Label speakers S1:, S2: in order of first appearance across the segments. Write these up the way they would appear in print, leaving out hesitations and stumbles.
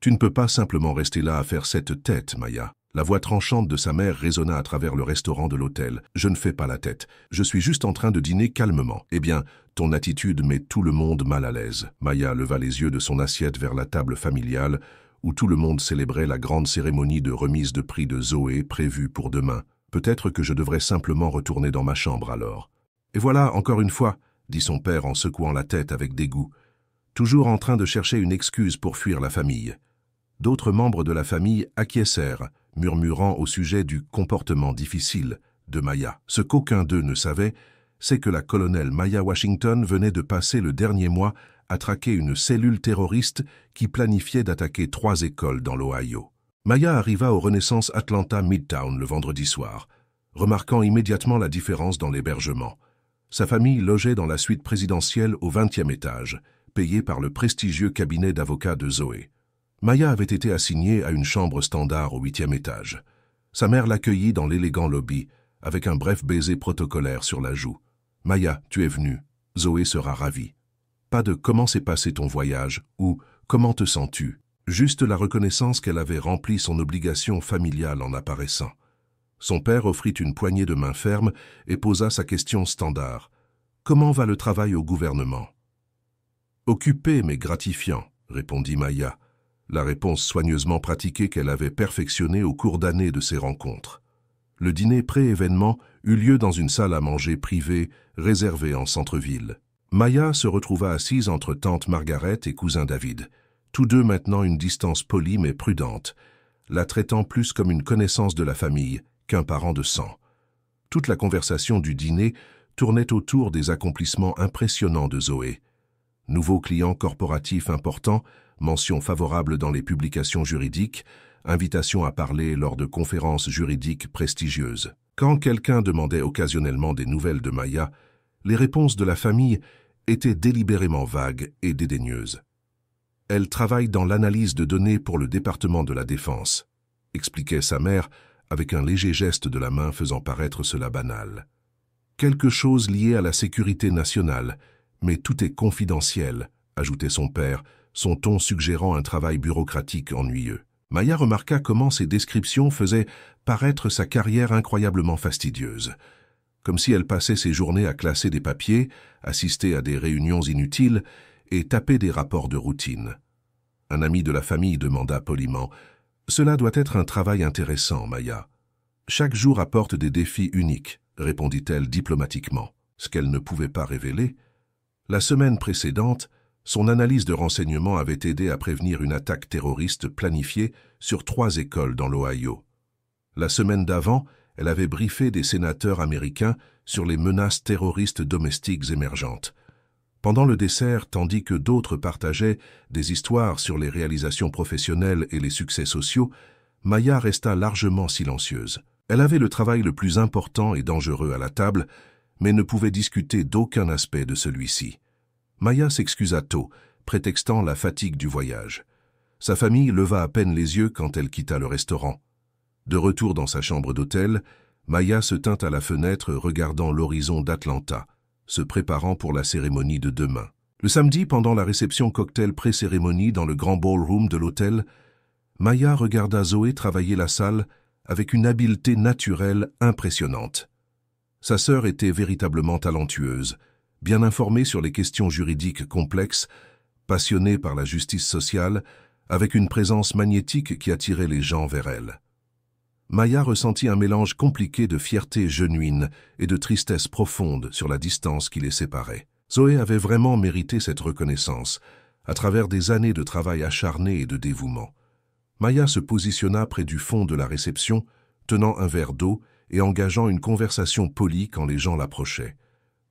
S1: Tu ne peux pas simplement rester là à faire cette tête, Maya. La voix tranchante de sa mère résonna à travers le restaurant de l'hôtel. Je ne fais pas la tête. Je suis juste en train de dîner calmement. Eh bien, ton attitude met tout le monde mal à l'aise. Maya leva les yeux de son assiette vers la table familiale, où tout le monde célébrait la grande cérémonie de remise de prix de Zoé prévue pour demain. Peut-être que je devrais simplement retourner dans ma chambre alors. Et voilà, encore une fois, dit son père en secouant la tête avec dégoût, toujours en train de chercher une excuse pour fuir la famille. D'autres membres de la famille acquiescèrent, murmurant au sujet du comportement difficile de Maya. Ce qu'aucun d'eux ne savait, c'est que la colonelle Maya Washington venait de passer le dernier mois à traquer une cellule terroriste qui planifiait d'attaquer 3 écoles dans l'Ohio. Maya arriva au Renaissance Atlanta Midtown le vendredi soir, remarquant immédiatement la différence dans l'hébergement. Sa famille logeait dans la suite présidentielle au 20e étage, payée par le prestigieux cabinet d'avocats de Zoé. Maya avait été assignée à une chambre standard au 8e étage. Sa mère l'accueillit dans l'élégant lobby, avec un bref baiser protocolaire sur la joue. « Maya, tu es venue. Zoé sera ravie. » Pas de « comment s'est passé ton voyage » ou « comment te sens-tu » juste la reconnaissance qu'elle avait rempli son obligation familiale en apparaissant. Son père offrit une poignée de main ferme et posa sa question standard. « Comment va le travail au gouvernement ?»« Occupé mais gratifiant », répondit Maya, la réponse soigneusement pratiquée qu'elle avait perfectionnée au cours d'années de ses rencontres. Le dîner pré-événement eut lieu dans une salle à manger privée réservée en centre-ville. Maya se retrouva assise entre tante Margaret et cousin David, tous deux maintenant une distance polie mais prudente, la traitant plus comme une connaissance de la famille qu'un parent de sang. Toute la conversation du dîner tournait autour des accomplissements impressionnants de Zoé. Nouveau client corporatif important, mention favorable dans les publications juridiques, invitation à parler lors de conférences juridiques prestigieuses. Quand quelqu'un demandait occasionnellement des nouvelles de Maya, les réponses de la famille étaient délibérément vagues et dédaigneuses. Elle travaille dans l'analyse de données pour le département de la Défense, expliquait sa mère avec un léger geste de la main faisant paraître cela banal. Quelque chose lié à la sécurité nationale, mais tout est confidentiel, ajoutait son père, son ton suggérant un travail bureaucratique ennuyeux. Maya remarqua comment ces descriptions faisaient paraître sa carrière incroyablement fastidieuse, comme si elle passait ses journées à classer des papiers, assister à des réunions inutiles et taper des rapports de routine. Un ami de la famille demanda poliment « Cela doit être un travail intéressant, Maya. »« Chaque jour apporte des défis uniques, » répondit-elle diplomatiquement. Ce qu'elle ne pouvait pas révéler, la semaine précédente, son analyse de renseignements avait aidé à prévenir une attaque terroriste planifiée sur 3 écoles dans l'Ohio. La semaine d'avant, elle avait briefé des sénateurs américains sur les menaces terroristes domestiques émergentes. Pendant le dessert, tandis que d'autres partageaient des histoires sur les réalisations professionnelles et les succès sociaux, Maya resta largement silencieuse. Elle avait le travail le plus important et dangereux à la table, mais ne pouvait discuter d'aucun aspect de celui-ci. Maya s'excusa tôt, prétextant la fatigue du voyage. Sa famille leva à peine les yeux quand elle quitta le restaurant. De retour dans sa chambre d'hôtel, Maya se tint à la fenêtre regardant l'horizon d'Atlanta, se préparant pour la cérémonie de demain. Le samedi, pendant la réception cocktail pré-cérémonie dans le grand ballroom de l'hôtel, Maya regarda Zoé travailler la salle avec une habileté naturelle impressionnante. Sa sœur était véritablement talentueuse, bien informée sur les questions juridiques complexes, passionnée par la justice sociale, avec une présence magnétique qui attirait les gens vers elle. Maya ressentit un mélange compliqué de fierté genuine et de tristesse profonde sur la distance qui les séparait. Zoé avait vraiment mérité cette reconnaissance, à travers des années de travail acharné et de dévouement. Maya se positionna près du fond de la réception, tenant un verre d'eau et engageant une conversation polie quand les gens l'approchaient.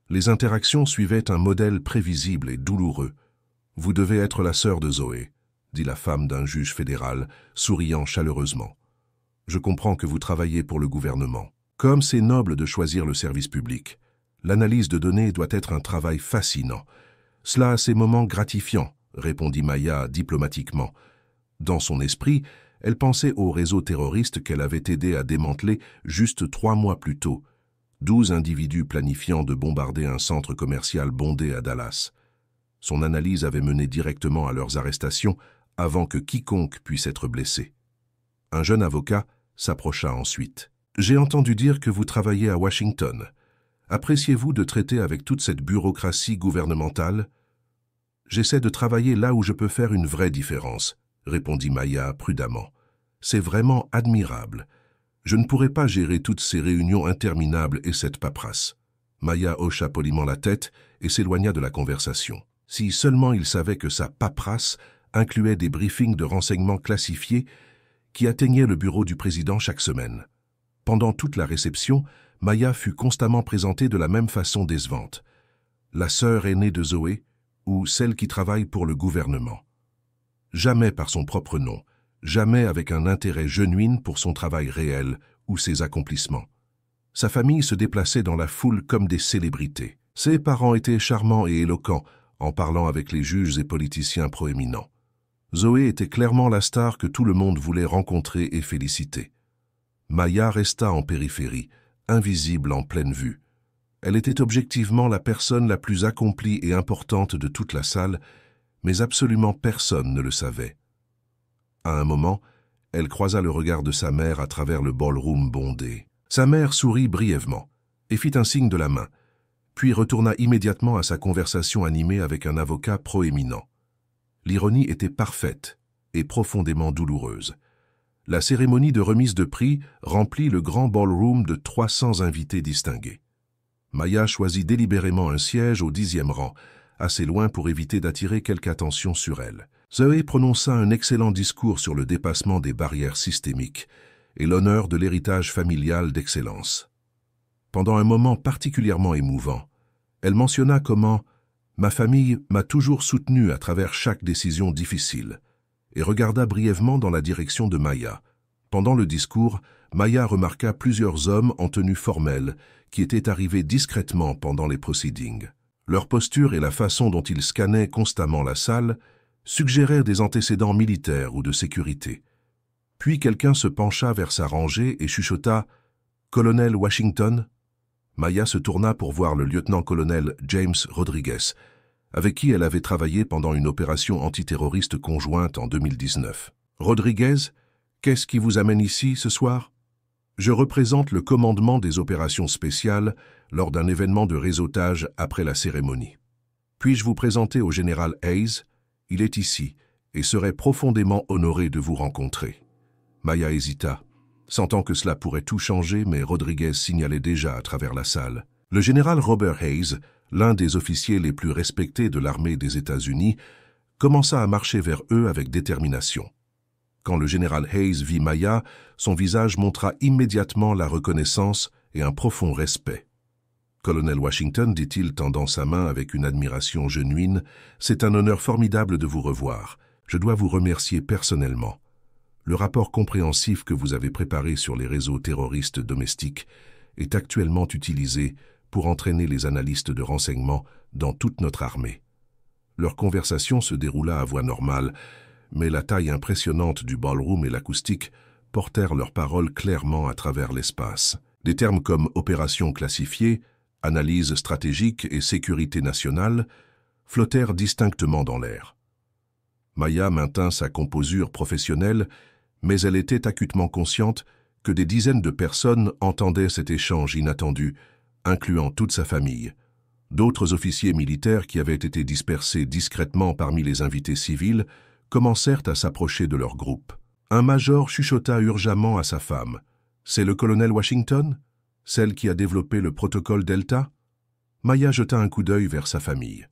S1: Les interactions suivaient un modèle prévisible et douloureux. « Vous devez être la sœur de Zoé », dit la femme d'un juge fédéral, souriant chaleureusement. « Je comprends que vous travaillez pour le gouvernement. Comme c'est noble de choisir le service public. L'analyse de données doit être un travail fascinant. Cela a ses moments gratifiants, » répondit Maya diplomatiquement. Dans son esprit, elle pensait au réseau terroriste qu'elle avait aidé à démanteler juste 3 mois plus tôt. 12 individus planifiant de bombarder un centre commercial bondé à Dallas. Son analyse avait mené directement à leurs arrestations avant que quiconque puisse être blessé. Un jeune avocat s'approcha ensuite. « J'ai entendu dire que vous travaillez à Washington. Appréciez-vous de traiter avec toute cette bureaucratie gouvernementale ?»« J'essaie de travailler là où je peux faire une vraie différence, » répondit Maya prudemment. « C'est vraiment admirable. Je ne pourrais pas gérer toutes ces réunions interminables et cette paperasse. » Maya hocha poliment la tête et s'éloigna de la conversation. Si seulement il savait que sa paperasse incluait des briefings de renseignements classifiés qui atteignaient le bureau du président chaque semaine. Pendant toute la réception, Maya fut constamment présentée de la même façon décevante. La sœur aînée de Zoé ou celle qui travaille pour le gouvernement. Jamais par son propre nom, jamais avec un intérêt genuin pour son travail réel ou ses accomplissements. Sa famille se déplaçait dans la foule comme des célébrités. Ses parents étaient charmants et éloquents en parlant avec les juges et politiciens proéminents. Zoé était clairement la star que tout le monde voulait rencontrer et féliciter. Maya resta en périphérie, invisible en pleine vue. Elle était objectivement la personne la plus accomplie et importante de toute la salle, mais absolument personne ne le savait. À un moment, elle croisa le regard de sa mère à travers le ballroom bondé. Sa mère sourit brièvement et fit un signe de la main, puis retourna immédiatement à sa conversation animée avec un avocat proéminent. L'ironie était parfaite et profondément douloureuse. La cérémonie de remise de prix remplit le grand ballroom de 300 invités distingués. Maya choisit délibérément un siège au 10e rang, assez loin pour éviter d'attirer quelque attention sur elle. Zoé prononça un excellent discours sur le dépassement des barrières systémiques et l'honneur de l'héritage familial d'excellence. Pendant un moment particulièrement émouvant, elle mentionna comment « ma famille m'a toujours soutenu à travers chaque décision difficile » et regarda brièvement dans la direction de Maya. Pendant le discours, Maya remarqua plusieurs hommes en tenue formelle qui étaient arrivés discrètement pendant les proceedings. Leur posture et la façon dont ils scannaient constamment la salle suggérèrent des antécédents militaires ou de sécurité. Puis quelqu'un se pencha vers sa rangée et chuchota « Colonel Washington ?» Maya se tourna pour voir le lieutenant-colonel James Rodriguez, avec qui elle avait travaillé pendant une opération antiterroriste conjointe en 2019. « Rodriguez, qu'est-ce qui vous amène ici ce soir ? Je représente le commandement des opérations spéciales lors d'un événement de réseautage après la cérémonie. Puis-je vous présenter au général Hayes ? Il est ici et serait profondément honoré de vous rencontrer. » Maya hésita, sentant que cela pourrait tout changer, mais Rodriguez signalait déjà à travers la salle. Le général Robert Hayes, l'un des officiers les plus respectés de l'armée des États-Unis, commença à marcher vers eux avec détermination. Quand le général Hayes vit Maya, son visage montra immédiatement la reconnaissance et un profond respect. « Colonel Washington, dit-il, tendant sa main avec une admiration genuine, c'est un honneur formidable de vous revoir. Je dois vous remercier personnellement. Le rapport compréhensif que vous avez préparé sur les réseaux terroristes domestiques est actuellement utilisé pour entraîner les analystes de renseignement dans toute notre armée. » Leur conversation se déroula à voix normale, mais la taille impressionnante du ballroom et l'acoustique portèrent leurs paroles clairement à travers l'espace. Des termes comme « opération classifiée », « analyse stratégique » et « sécurité nationale » flottèrent distinctement dans l'air. Maya maintint sa composure professionnelle, mais elle était acutement consciente que des dizaines de personnes entendaient cet échange inattendu, incluant toute sa famille. D'autres officiers militaires qui avaient été dispersés discrètement parmi les invités civils commencèrent à s'approcher de leur groupe. Un major chuchota urgemment à sa femme. « C'est le colonel Washington ? Celle qui a développé le protocole Delta ?» Maya jeta un coup d'œil vers sa famille.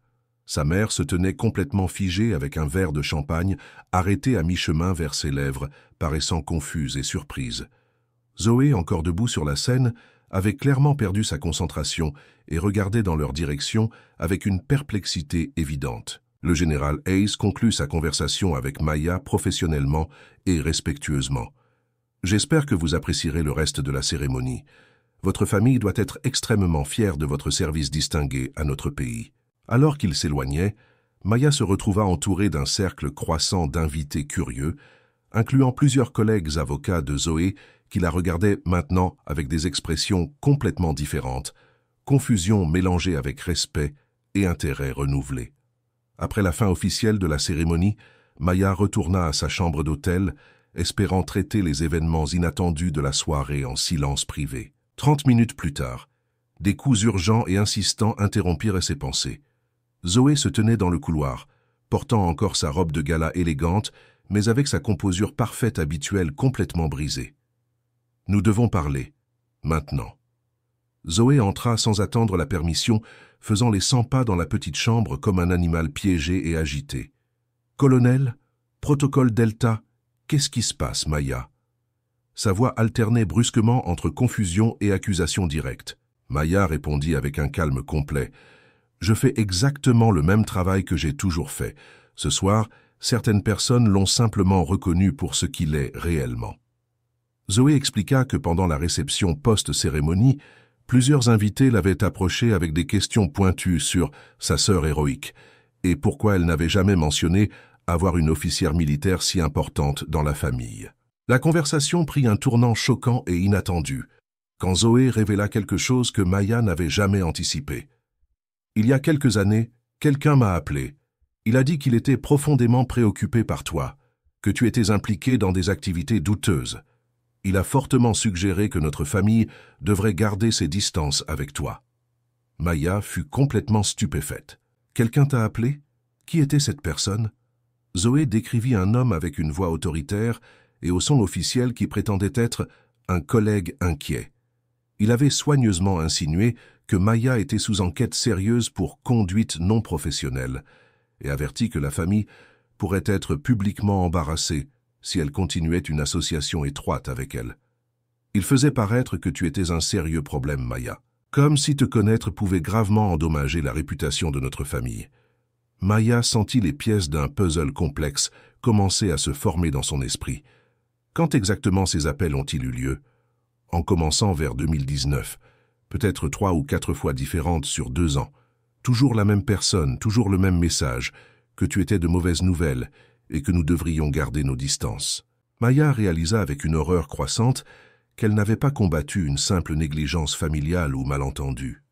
S1: Sa mère se tenait complètement figée avec un verre de champagne arrêté à mi-chemin vers ses lèvres, paraissant confuse et surprise. Zoé, encore debout sur la scène, avait clairement perdu sa concentration et regardait dans leur direction avec une perplexité évidente. Le général Hayes conclut sa conversation avec Maya professionnellement et respectueusement. « J'espère que vous apprécierez le reste de la cérémonie. Votre famille doit être extrêmement fière de votre service distingué à notre pays. » Alors qu'il s'éloignait, Maya se retrouva entourée d'un cercle croissant d'invités curieux, incluant plusieurs collègues avocats de Zoé qui la regardaient maintenant avec des expressions complètement différentes, confusion mélangée avec respect et intérêt renouvelé. Après la fin officielle de la cérémonie, Maya retourna à sa chambre d'hôtel, espérant traiter les événements inattendus de la soirée en silence privé. 30 minutes plus tard, des coups urgents et insistants interrompirent ses pensées. Zoé se tenait dans le couloir, portant encore sa robe de gala élégante, mais avec sa composure parfaite habituelle complètement brisée. « Nous devons parler, maintenant. » Zoé entra sans attendre la permission, faisant les 100 pas dans la petite chambre comme un animal piégé et agité. « Colonel, protocole Delta, qu'est-ce qui se passe, Maya ?» Sa voix alternait brusquement entre confusion et accusation directe. Maya répondit avec un calme complet. « Je fais exactement le même travail que j'ai toujours fait. Ce soir, certaines personnes l'ont simplement reconnu pour ce qu'il est réellement. » Zoé expliqua que pendant la réception post-cérémonie, plusieurs invités l'avaient approchée avec des questions pointues sur sa sœur héroïque et pourquoi elle n'avait jamais mentionné avoir une officière militaire si importante dans la famille. La conversation prit un tournant choquant et inattendu, quand Zoé révéla quelque chose que Maya n'avait jamais anticipé. « Il y a quelques années, quelqu'un m'a appelé. Il a dit qu'il était profondément préoccupé par toi, que tu étais impliqué dans des activités douteuses. Il a fortement suggéré que notre famille devrait garder ses distances avec toi. » Maya fut complètement stupéfaite. « Quelqu'un t'a appelé? Qui était cette personne ?» Zoé décrivit un homme avec une voix autoritaire et au son officiel qui prétendait être un collègue inquiet. Il avait soigneusement insinué que Maya était sous enquête sérieuse pour conduite non professionnelle et averti que la famille pourrait être publiquement embarrassée si elle continuait une association étroite avec elle. Il faisait paraître que tu étais un sérieux problème, Maya, comme si te connaître pouvait gravement endommager la réputation de notre famille. Maya sentit les pièces d'un puzzle complexe commencer à se former dans son esprit. Quand exactement ces appels ont-ils eu lieu? En commençant vers 2019, peut-être 3 ou 4 fois différentes sur 2 ans. Toujours la même personne, toujours le même message, que tu étais de mauvaises nouvelles et que nous devrions garder nos distances. Maya réalisa avec une horreur croissante qu'elle n'avait pas combattu une simple négligence familiale ou malentendu.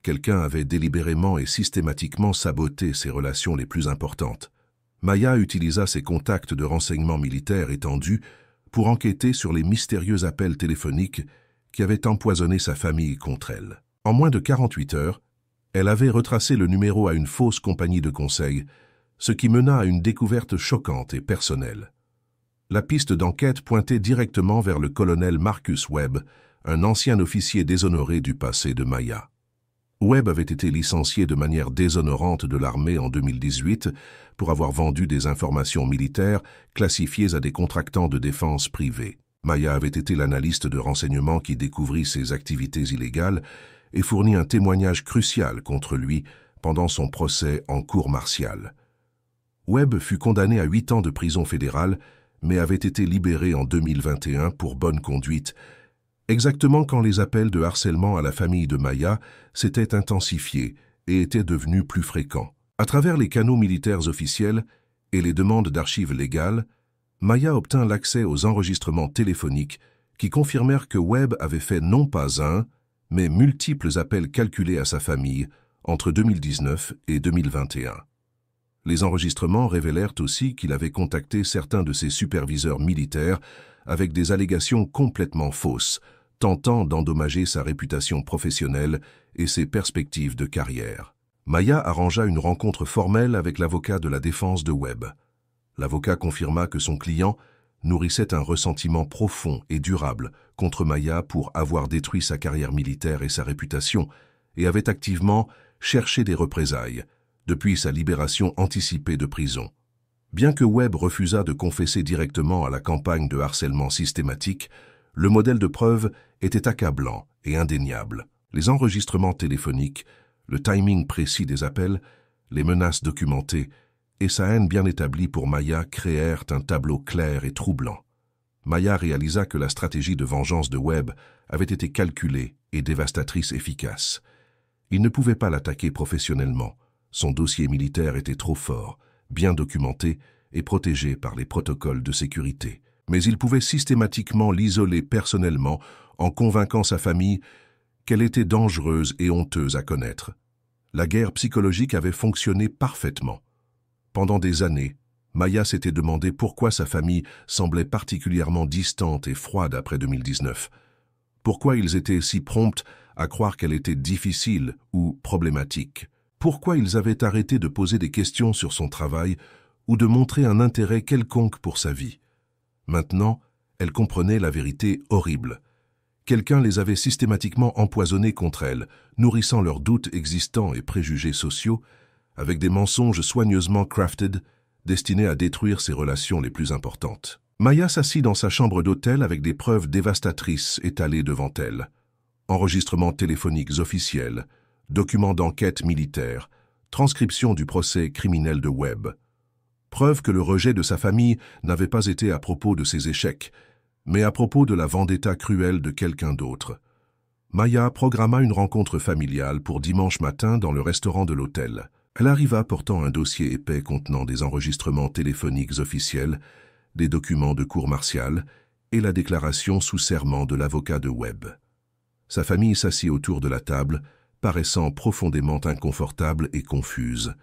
S1: Quelqu'un avait délibérément et systématiquement saboté ses relations les plus importantes. Maya utilisa ses contacts de renseignements militaires étendus pour enquêter sur les mystérieux appels téléphoniques qui avaient empoisonné sa famille contre elle. En moins de 48 heures, elle avait retracé le numéro à une fausse compagnie de conseil, ce qui mena à une découverte choquante et personnelle. La piste d'enquête pointait directement vers le colonel Marcus Webb, un ancien officier déshonoré du passé de Maya. Webb avait été licencié de manière déshonorante de l'armée en 2018 pour avoir vendu des informations militaires classifiées à des contractants de défense privés. Maya avait été l'analyste de renseignement qui découvrit ses activités illégales et fournit un témoignage crucial contre lui pendant son procès en cour martiale. Webb fut condamné à 8 ans de prison fédérale, mais avait été libéré en 2021 pour bonne conduite, exactement quand les appels de harcèlement à la famille de Maya s'étaient intensifiés et étaient devenus plus fréquents. À travers les canaux militaires officiels et les demandes d'archives légales, Maya obtint l'accès aux enregistrements téléphoniques qui confirmèrent que Webb avait fait non pas un, mais multiples appels calculés à sa famille entre 2019 et 2021. Les enregistrements révélèrent aussi qu'il avait contacté certains de ses superviseurs militaires avec des allégations complètement fausses, tentant d'endommager sa réputation professionnelle et ses perspectives de carrière. Maya arrangea une rencontre formelle avec l'avocat de la défense de Webb. L'avocat confirma que son client nourrissait un ressentiment profond et durable contre Maya pour avoir détruit sa carrière militaire et sa réputation, et avait activement cherché des représailles depuis sa libération anticipée de prison. Bien que Webb refusât de confesser directement à la campagne de harcèlement systématique, le modèle de preuve était accablant et indéniable. Les enregistrements téléphoniques, le timing précis des appels, les menaces documentées et sa haine bien établie pour Maya créèrent un tableau clair et troublant. Maya réalisa que la stratégie de vengeance de Webb avait été calculée et dévastatrice efficace. Il ne pouvait pas l'attaquer professionnellement. Son dossier militaire était trop fort, bien documenté et protégé par les protocoles de sécurité. Mais il pouvait systématiquement l'isoler personnellement en convainquant sa famille qu'elle était dangereuse et honteuse à connaître. La guerre psychologique avait fonctionné parfaitement. Pendant des années, Maya s'était demandé pourquoi sa famille semblait particulièrement distante et froide après 2019. Pourquoi ils étaient si prompts à croire qu'elle était difficile ou problématique. Pourquoi ils avaient arrêté de poser des questions sur son travail ou de montrer un intérêt quelconque pour sa vie. Maintenant, elle comprenait la vérité horrible. Quelqu'un les avait systématiquement empoisonnés contre elle, nourrissant leurs doutes existants et préjugés sociaux, avec des mensonges soigneusement crafted, destinés à détruire ses relations les plus importantes. Maya s'assit dans sa chambre d'hôtel avec des preuves dévastatrices étalées devant elle. Enregistrements téléphoniques officiels, documents d'enquête militaire, transcription du procès criminel de Webb. Preuve que le rejet de sa famille n'avait pas été à propos de ses échecs, mais à propos de la vendetta cruelle de quelqu'un d'autre. Maya programma une rencontre familiale pour dimanche matin dans le restaurant de l'hôtel. Elle arriva portant un dossier épais contenant des enregistrements téléphoniques officiels, des documents de cour martiale et la déclaration sous serment de l'avocat de Webb. Sa famille s'assit autour de la table, paraissant profondément inconfortable et confuse.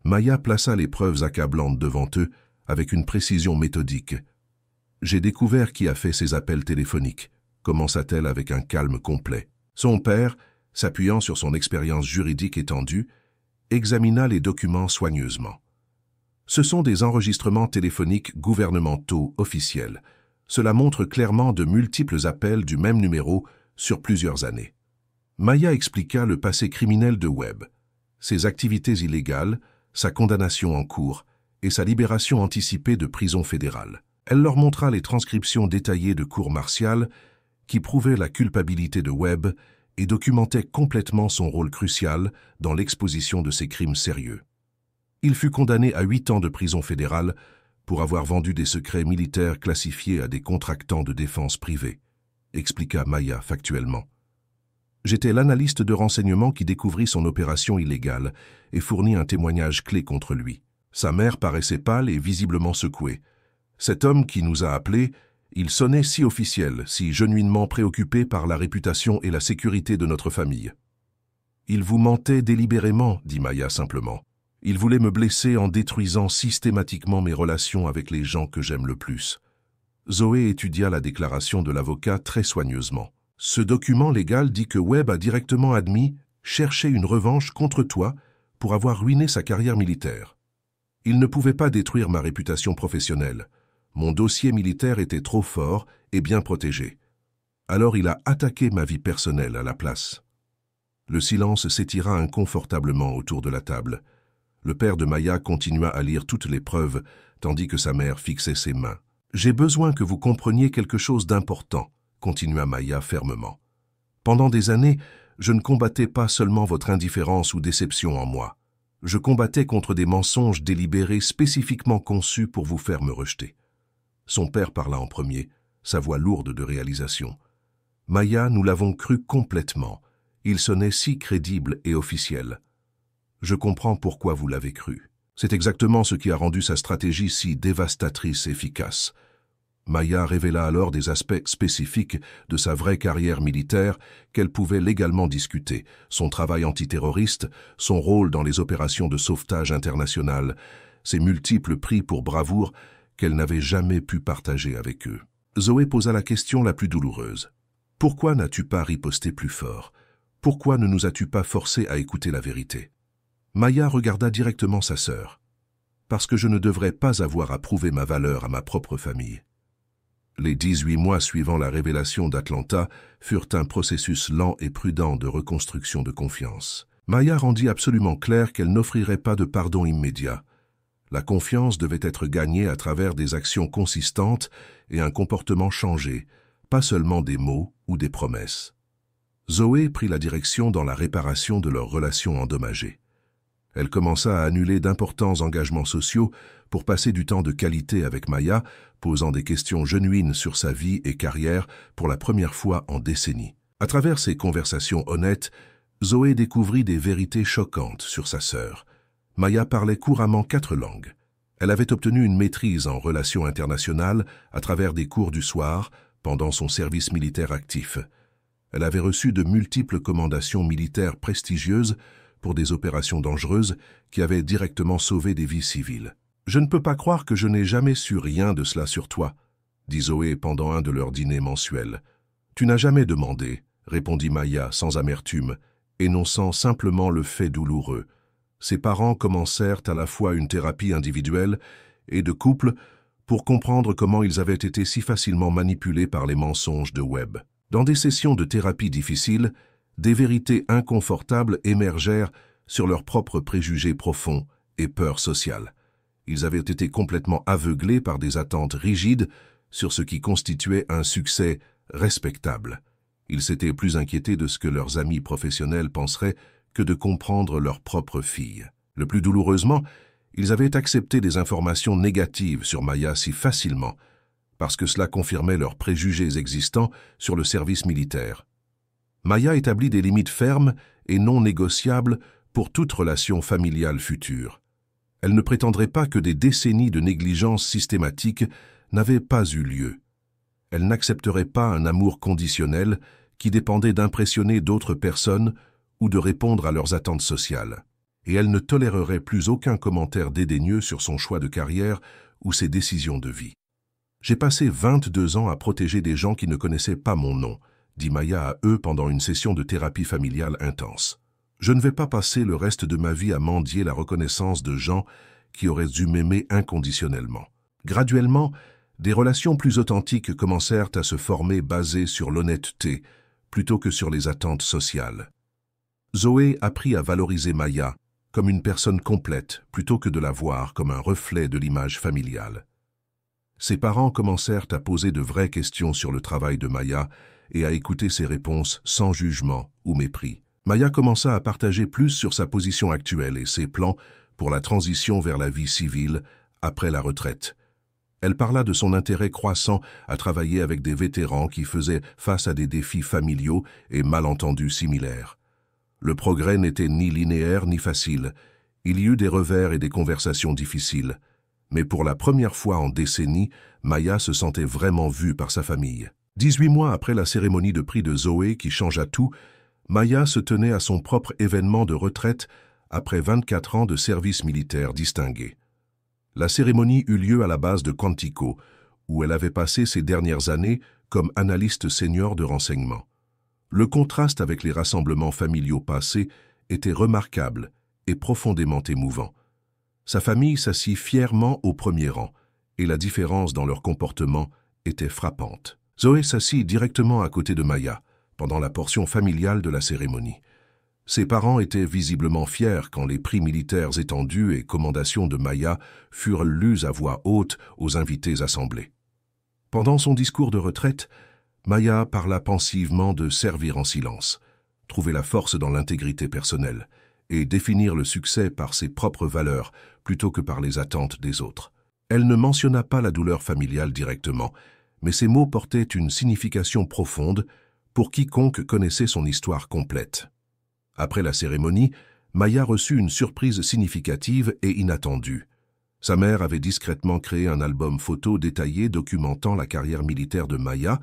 S1: Maya plaça les preuves accablantes devant eux avec une précision méthodique. « J'ai découvert qui a fait ces appels téléphoniques », commença-t-elle avec un calme complet. Son père, s'appuyant sur son expérience juridique étendue, examina les documents soigneusement. Ce sont des enregistrements téléphoniques gouvernementaux officiels. Cela montre clairement de multiples appels du même numéro sur plusieurs années. Maya expliqua le passé criminel de Webb, ses activités illégales, sa condamnation en cours et sa libération anticipée de prison fédérale. Elle leur montra les transcriptions détaillées de cours martiales qui prouvaient la culpabilité de Webb et documentaient complètement son rôle crucial dans l'exposition de ces crimes sérieux. Il fut condamné à 8 ans de prison fédérale pour avoir vendu des secrets militaires classifiés à des contractants de défense privés, expliqua Maya factuellement. J'étais l'analyste de renseignement qui découvrit son opération illégale et fournit un témoignage clé contre lui. Sa mère paraissait pâle et visiblement secouée. Cet homme qui nous a appelés, il sonnait si officiel, si genuinement préoccupé par la réputation et la sécurité de notre famille. Il vous mentait délibérément, dit Maya simplement. Il voulait me blesser en détruisant systématiquement mes relations avec les gens que j'aime le plus. Zoé étudia la déclaration de l'avocat très soigneusement. Ce document légal dit que Webb a directement admis chercher une revanche contre toi pour avoir ruiné sa carrière militaire. Il ne pouvait pas détruire ma réputation professionnelle. Mon dossier militaire était trop fort et bien protégé. Alors il a attaqué ma vie personnelle à la place. Le silence s'étira inconfortablement autour de la table. Le père de Maya continua à lire toutes les preuves, tandis que sa mère fixait ses mains. « J'ai besoin que vous compreniez quelque chose d'important », continua Maya fermement. « Pendant des années, je ne combattais pas seulement votre indifférence ou déception en moi. Je combattais contre des mensonges délibérés spécifiquement conçus pour vous faire me rejeter. » Son père parla en premier, sa voix lourde de réalisation. « Maya, nous l'avons cru complètement. Il sonnait si crédible et officiel. Je comprends pourquoi vous l'avez cru. C'est exactement ce qui a rendu sa stratégie si dévastatrice et efficace. » Maya révéla alors des aspects spécifiques de sa vraie carrière militaire qu'elle pouvait légalement discuter, son travail antiterroriste, son rôle dans les opérations de sauvetage internationales, ses multiples prix pour bravoure qu'elle n'avait jamais pu partager avec eux. Zoé posa la question la plus douloureuse. « Pourquoi n'as-tu pas riposté plus fort? Pourquoi ne nous as-tu pas forcés à écouter la vérité ?» Maya regarda directement sa sœur. « Parce que je ne devrais pas avoir à prouver ma valeur à ma propre famille. » Les 18 mois suivant la révélation d'Atlanta furent un processus lent et prudent de reconstruction de confiance. Maya rendit absolument clair qu'elle n'offrirait pas de pardon immédiat. La confiance devait être gagnée à travers des actions consistantes et un comportement changé, pas seulement des mots ou des promesses. Zoé prit la direction dans la réparation de leurs relations endommagées. Elle commença à annuler d'importants engagements sociaux pour passer du temps de qualité avec Maya, posant des questions genuines sur sa vie et carrière pour la première fois en décennies. À travers ces conversations honnêtes, Zoé découvrit des vérités choquantes sur sa sœur. Maya parlait couramment 4 langues. Elle avait obtenu une maîtrise en relations internationales à travers des cours du soir pendant son service militaire actif. Elle avait reçu de multiples commandations militaires prestigieuses pour des opérations dangereuses qui avaient directement sauvé des vies civiles. « Je ne peux pas croire que je n'ai jamais su rien de cela sur toi, » dit Zoé pendant un de leurs dîners mensuels. « Tu n'as jamais demandé, » répondit Maya sans amertume, énonçant simplement le fait douloureux. Ses parents commencèrent à la fois une thérapie individuelle et de couple pour comprendre comment ils avaient été si facilement manipulés par les mensonges de Webb. Dans des sessions de thérapie difficiles, des vérités inconfortables émergèrent sur leurs propres préjugés profonds et peurs sociales. Ils avaient été complètement aveuglés par des attentes rigides sur ce qui constituait un succès respectable. Ils s'étaient plus inquiétés de ce que leurs amis professionnels penseraient que de comprendre leur propre fille. Le plus douloureusement, ils avaient accepté des informations négatives sur Maya si facilement, parce que cela confirmait leurs préjugés existants sur le service militaire. Maya établit des limites fermes et non négociables pour toute relation familiale future. Elle ne prétendrait pas que des décennies de négligence systématique n'avaient pas eu lieu. Elle n'accepterait pas un amour conditionnel qui dépendait d'impressionner d'autres personnes ou de répondre à leurs attentes sociales. Et elle ne tolérerait plus aucun commentaire dédaigneux sur son choix de carrière ou ses décisions de vie. « J'ai passé 22 ans à protéger des gens qui ne connaissaient pas mon nom », dit Maya à eux pendant une session de thérapie familiale intense. « Je ne vais pas passer le reste de ma vie à mendier la reconnaissance de gens qui auraient dû m'aimer inconditionnellement. » Graduellement, des relations plus authentiques commencèrent à se former basées sur l'honnêteté plutôt que sur les attentes sociales. Zoé apprit à valoriser Maya comme une personne complète plutôt que de la voir comme un reflet de l'image familiale. Ses parents commencèrent à poser de vraies questions sur le travail de Maya et à écouter ses réponses sans jugement ou mépris. Maya commença à partager plus sur sa position actuelle et ses plans pour la transition vers la vie civile après la retraite. Elle parla de son intérêt croissant à travailler avec des vétérans qui faisaient face à des défis familiaux et malentendus similaires. Le progrès n'était ni linéaire ni facile. Il y eut des revers et des conversations difficiles. Mais pour la première fois en décennies, Maya se sentait vraiment vue par sa famille. 18 mois après la cérémonie de prix de Zoé qui changea tout, Maya se tenait à son propre événement de retraite après 24 ans de service militaire distingué. La cérémonie eut lieu à la base de Quantico, où elle avait passé ses dernières années comme analyste senior de renseignement. Le contraste avec les rassemblements familiaux passés était remarquable et profondément émouvant. Sa famille s'assit fièrement au premier rang, et la différence dans leur comportement était frappante. Zoé s'assit directement à côté de Maya, pendant la portion familiale de la cérémonie. Ses parents étaient visiblement fiers quand les prix militaires étendus et commendations de Maya furent lus à voix haute aux invités assemblés. Pendant son discours de retraite, Maya parla pensivement de servir en silence, trouver la force dans l'intégrité personnelle et définir le succès par ses propres valeurs plutôt que par les attentes des autres. Elle ne mentionna pas la douleur familiale directement, mais ses mots portaient une signification profonde pour quiconque connaissait son histoire complète. Après la cérémonie, Maya reçut une surprise significative et inattendue. Sa mère avait discrètement créé un album photo détaillé documentant la carrière militaire de Maya,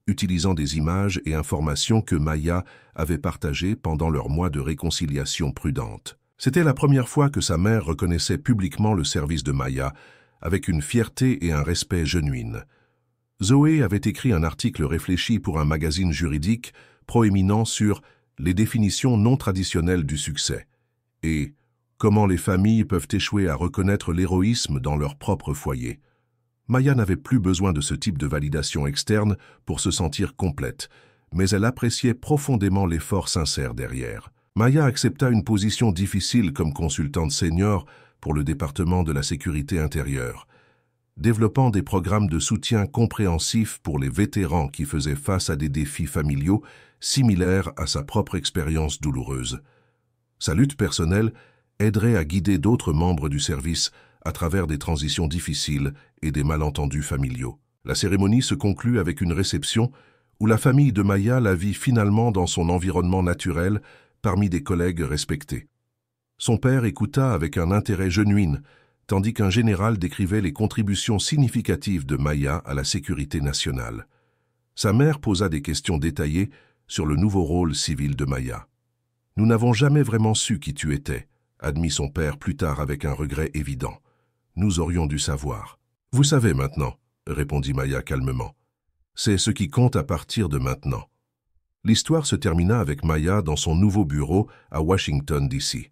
S1: utilisant des images et informations que Maya avait partagées pendant leur mois de réconciliation prudente. C'était la première fois que sa mère reconnaissait publiquement le service de Maya, avec une fierté et un respect genuine. Zoé avait écrit un article réfléchi pour un magazine juridique proéminent sur les définitions non traditionnelles du succès et comment les familles peuvent échouer à reconnaître l'héroïsme dans leur propre foyer. Maya n'avait plus besoin de ce type de validation externe pour se sentir complète, mais elle appréciait profondément l'effort sincère derrière. Maya accepta une position difficile comme consultante senior pour le département de la sécurité intérieure, développant des programmes de soutien compréhensifs pour les vétérans qui faisaient face à des défis familiaux similaires à sa propre expérience douloureuse. Sa lutte personnelle aiderait à guider d'autres membres du service à travers des transitions difficiles et des malentendus familiaux. La cérémonie se conclut avec une réception où la famille de Maya la vit finalement dans son environnement naturel parmi des collègues respectés. Son père écouta avec un intérêt genuin, tandis qu'un général décrivait les contributions significatives de Maya à la sécurité nationale. Sa mère posa des questions détaillées sur le nouveau rôle civil de Maya. « Nous n'avons jamais vraiment su qui tu étais », admit son père plus tard avec un regret évident. Nous aurions dû savoir. Vous savez maintenant, répondit Maya calmement. C'est ce qui compte à partir de maintenant. L'histoire se termina avec Maya dans son nouveau bureau à Washington, D.C.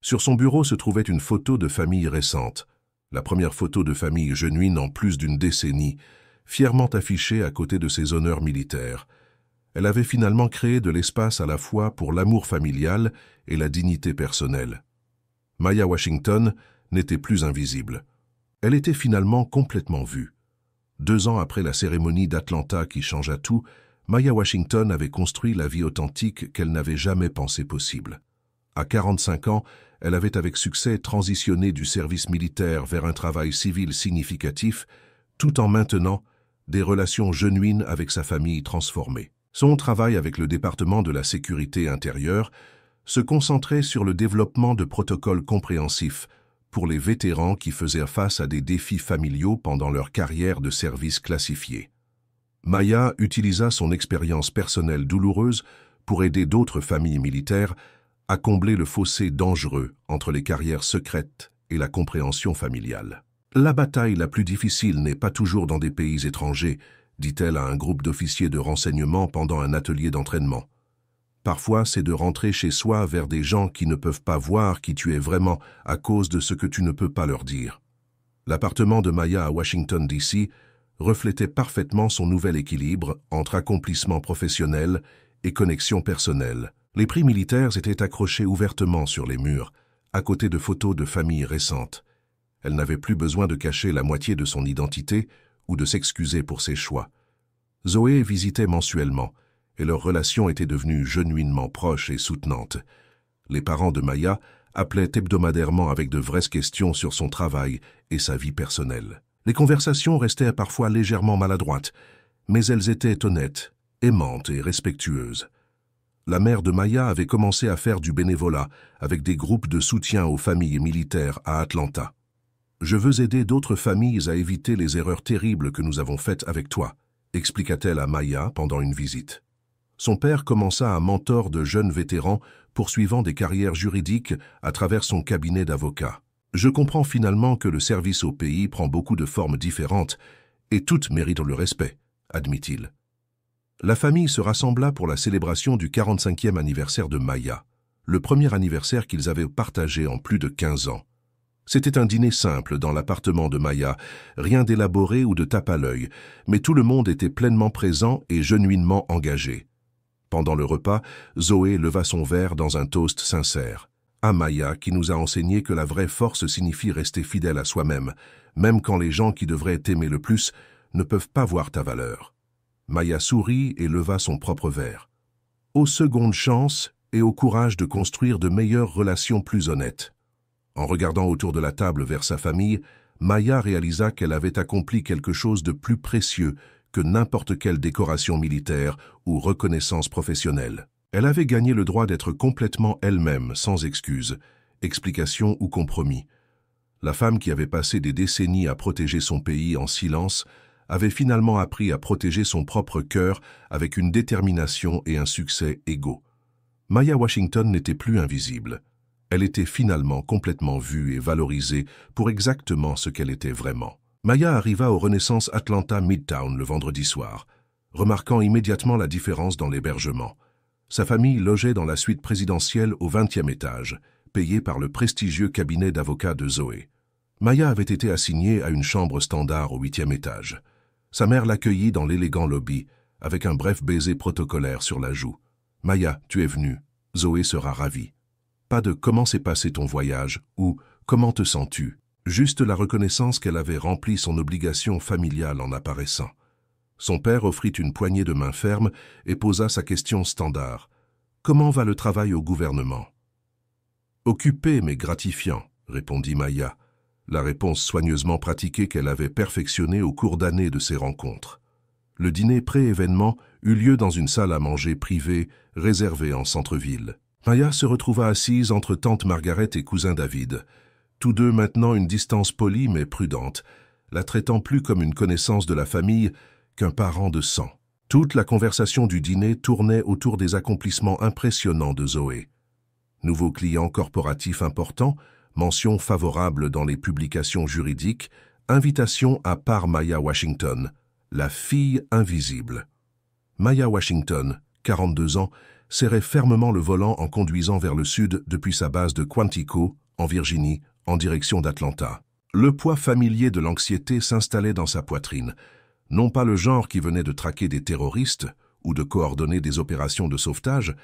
S1: Sur son bureau se trouvait une photo de famille récente, la première photo de famille genuine en plus d'une décennie, fièrement affichée à côté de ses honneurs militaires. Elle avait finalement créé de l'espace à la fois pour l'amour familial et la dignité personnelle. Maya Washington n'était plus invisible. Elle était finalement complètement vue. 2 ans après la cérémonie d'Atlanta qui changea tout, Maya Washington avait construit la vie authentique qu'elle n'avait jamais pensé possible. À 45 ans, elle avait avec succès transitionné du service militaire vers un travail civil significatif, tout en maintenant des relations genuines avec sa famille transformée. Son travail avec le département de la sécurité intérieure se concentrait sur le développement de protocoles compréhensifs pour les vétérans qui faisaient face à des défis familiaux pendant leur carrière de service classifié. Maya utilisa son expérience personnelle douloureuse pour aider d'autres familles militaires à combler le fossé dangereux entre les carrières secrètes et la compréhension familiale. La bataille la plus difficile n'est pas toujours dans des pays étrangers, dit-elle à un groupe d'officiers de renseignement pendant un atelier d'entraînement. Parfois, c'est de rentrer chez soi vers des gens qui ne peuvent pas voir qui tu es vraiment à cause de ce que tu ne peux pas leur dire. L'appartement de Maya à Washington, D.C. reflétait parfaitement son nouvel équilibre entre accomplissement professionnel et connexion personnelle. Les prix militaires étaient accrochés ouvertement sur les murs, à côté de photos de familles récentes. Elle n'avait plus besoin de cacher la moitié de son identité ou de s'excuser pour ses choix. Zoé visitait mensuellement, et leur relation était devenue genuinement proche et soutenante. Les parents de Maya appelaient hebdomadairement avec de vraies questions sur son travail et sa vie personnelle. Les conversations restaient parfois légèrement maladroites, mais elles étaient honnêtes, aimantes et respectueuses. La mère de Maya avait commencé à faire du bénévolat avec des groupes de soutien aux familles militaires à Atlanta. « Je veux aider d'autres familles à éviter les erreurs terribles que nous avons faites avec toi », expliqua-t-elle à Maya pendant une visite. Son père commença à mentor de jeunes vétérans poursuivant des carrières juridiques à travers son cabinet d'avocats. « Je comprends finalement que le service au pays prend beaucoup de formes différentes et toutes méritent le respect », admit-il. La famille se rassembla pour la célébration du 45e anniversaire de Maya, le premier anniversaire qu'ils avaient partagé en plus de 15 ans. C'était un dîner simple dans l'appartement de Maya, rien d'élaboré ou de tape à l'œil, mais tout le monde était pleinement présent et genuinement engagé. Pendant le repas, Zoé leva son verre dans un toast sincère. À Maya, qui nous a enseigné que la vraie force signifie rester fidèle à soi-même, même quand les gens qui devraient t'aimer le plus ne peuvent pas voir ta valeur. Maya sourit et leva son propre verre. Aux secondes chances et au courage de construire de meilleures relations plus honnêtes. En regardant autour de la table vers sa famille, Maya réalisa qu'elle avait accompli quelque chose de plus précieux que n'importe quelle décoration militaire ou reconnaissance professionnelle. Elle avait gagné le droit d'être complètement elle-même, sans excuse, explication ou compromis. La femme qui avait passé des décennies à protéger son pays en silence avait finalement appris à protéger son propre cœur avec une détermination et un succès égaux. Maya Washington n'était plus invisible. Elle était finalement complètement vue et valorisée pour exactement ce qu'elle était vraiment. Maya arriva au Renaissance Atlanta Midtown le vendredi soir, remarquant immédiatement la différence dans l'hébergement. Sa famille logeait dans la suite présidentielle au 20e étage, payée par le prestigieux cabinet d'avocats de Zoé. Maya avait été assignée à une chambre standard au 8e étage. Sa mère l'accueillit dans l'élégant lobby, avec un bref baiser protocolaire sur la joue. « Maya, tu es venue. Zoé sera ravie. » Pas de « comment s'est passé ton voyage » ou « comment te sens-tu » juste la reconnaissance qu'elle avait rempli son obligation familiale en apparaissant. Son père offrit une poignée de main ferme et posa sa question standard. « Comment va le travail au gouvernement ?»« Occupé mais gratifiant », répondit Maya, la réponse soigneusement pratiquée qu'elle avait perfectionnée au cours d'années de ses rencontres. Le dîner pré-événement eut lieu dans une salle à manger privée réservée en centre-ville. Maya se retrouva assise entre tante Margaret et cousin David, tous deux maintenant une distance polie mais prudente, la traitant plus comme une connaissance de la famille qu'un parent de sang. Toute la conversation du dîner tournait autour des accomplissements impressionnants de Zoé. Nouveau client corporatif important, mention favorable dans les publications juridiques, invitation à part Maya Washington, la fille invisible. Maya Washington, 42 ans, serrait fermement le volant en conduisant vers le sud depuis sa base de Quantico, en Virginie, en direction d'Atlanta. Le poids familier de l'anxiété s'installait dans sa poitrine, non pas le genre qui venait de traquer des terroristes ou de coordonner des opérations de sauvetage,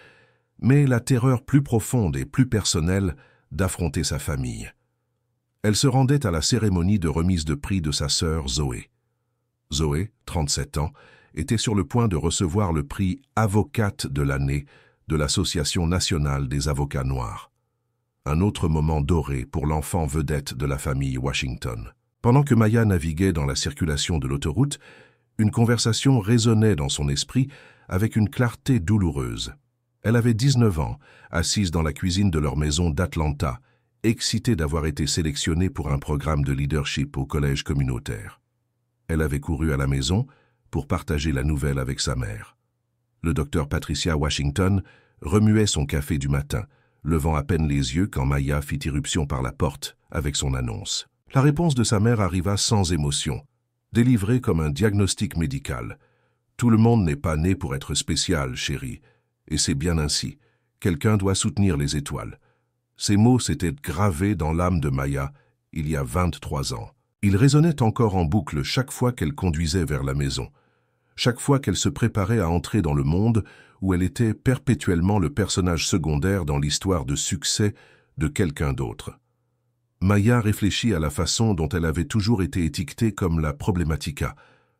S1: mais la terreur plus profonde et plus personnelle d'affronter sa famille. Elle se rendait à la cérémonie de remise de prix de sa sœur Zoé. Zoé, 37 ans, était sur le point de recevoir le prix Avocate de l'année de l'Association nationale des avocats noirs. Un autre moment doré pour l'enfant vedette de la famille Washington. Pendant que Maya naviguait dans la circulation de l'autoroute, une conversation résonnait dans son esprit avec une clarté douloureuse. Elle avait 19 ans, assise dans la cuisine de leur maison d'Atlanta, excitée d'avoir été sélectionnée pour un programme de leadership au collège communautaire. Elle avait couru à la maison pour partager la nouvelle avec sa mère. Le docteur Patricia Washington remuait son café du matin, levant à peine les yeux quand Maya fit irruption par la porte avec son annonce. La réponse de sa mère arriva sans émotion, délivrée comme un diagnostic médical. « Tout le monde n'est pas né pour être spécial, chérie, et c'est bien ainsi. Quelqu'un doit soutenir les étoiles. » Ces mots s'étaient gravés dans l'âme de Maya il y a 23 ans. Ils résonnaient encore en boucle chaque fois qu'elle conduisait vers la maison, chaque fois qu'elle se préparait à entrer dans le monde où elle était perpétuellement le personnage secondaire dans l'histoire de succès de quelqu'un d'autre. Maya réfléchit à la façon dont elle avait toujours été étiquetée comme la problématica,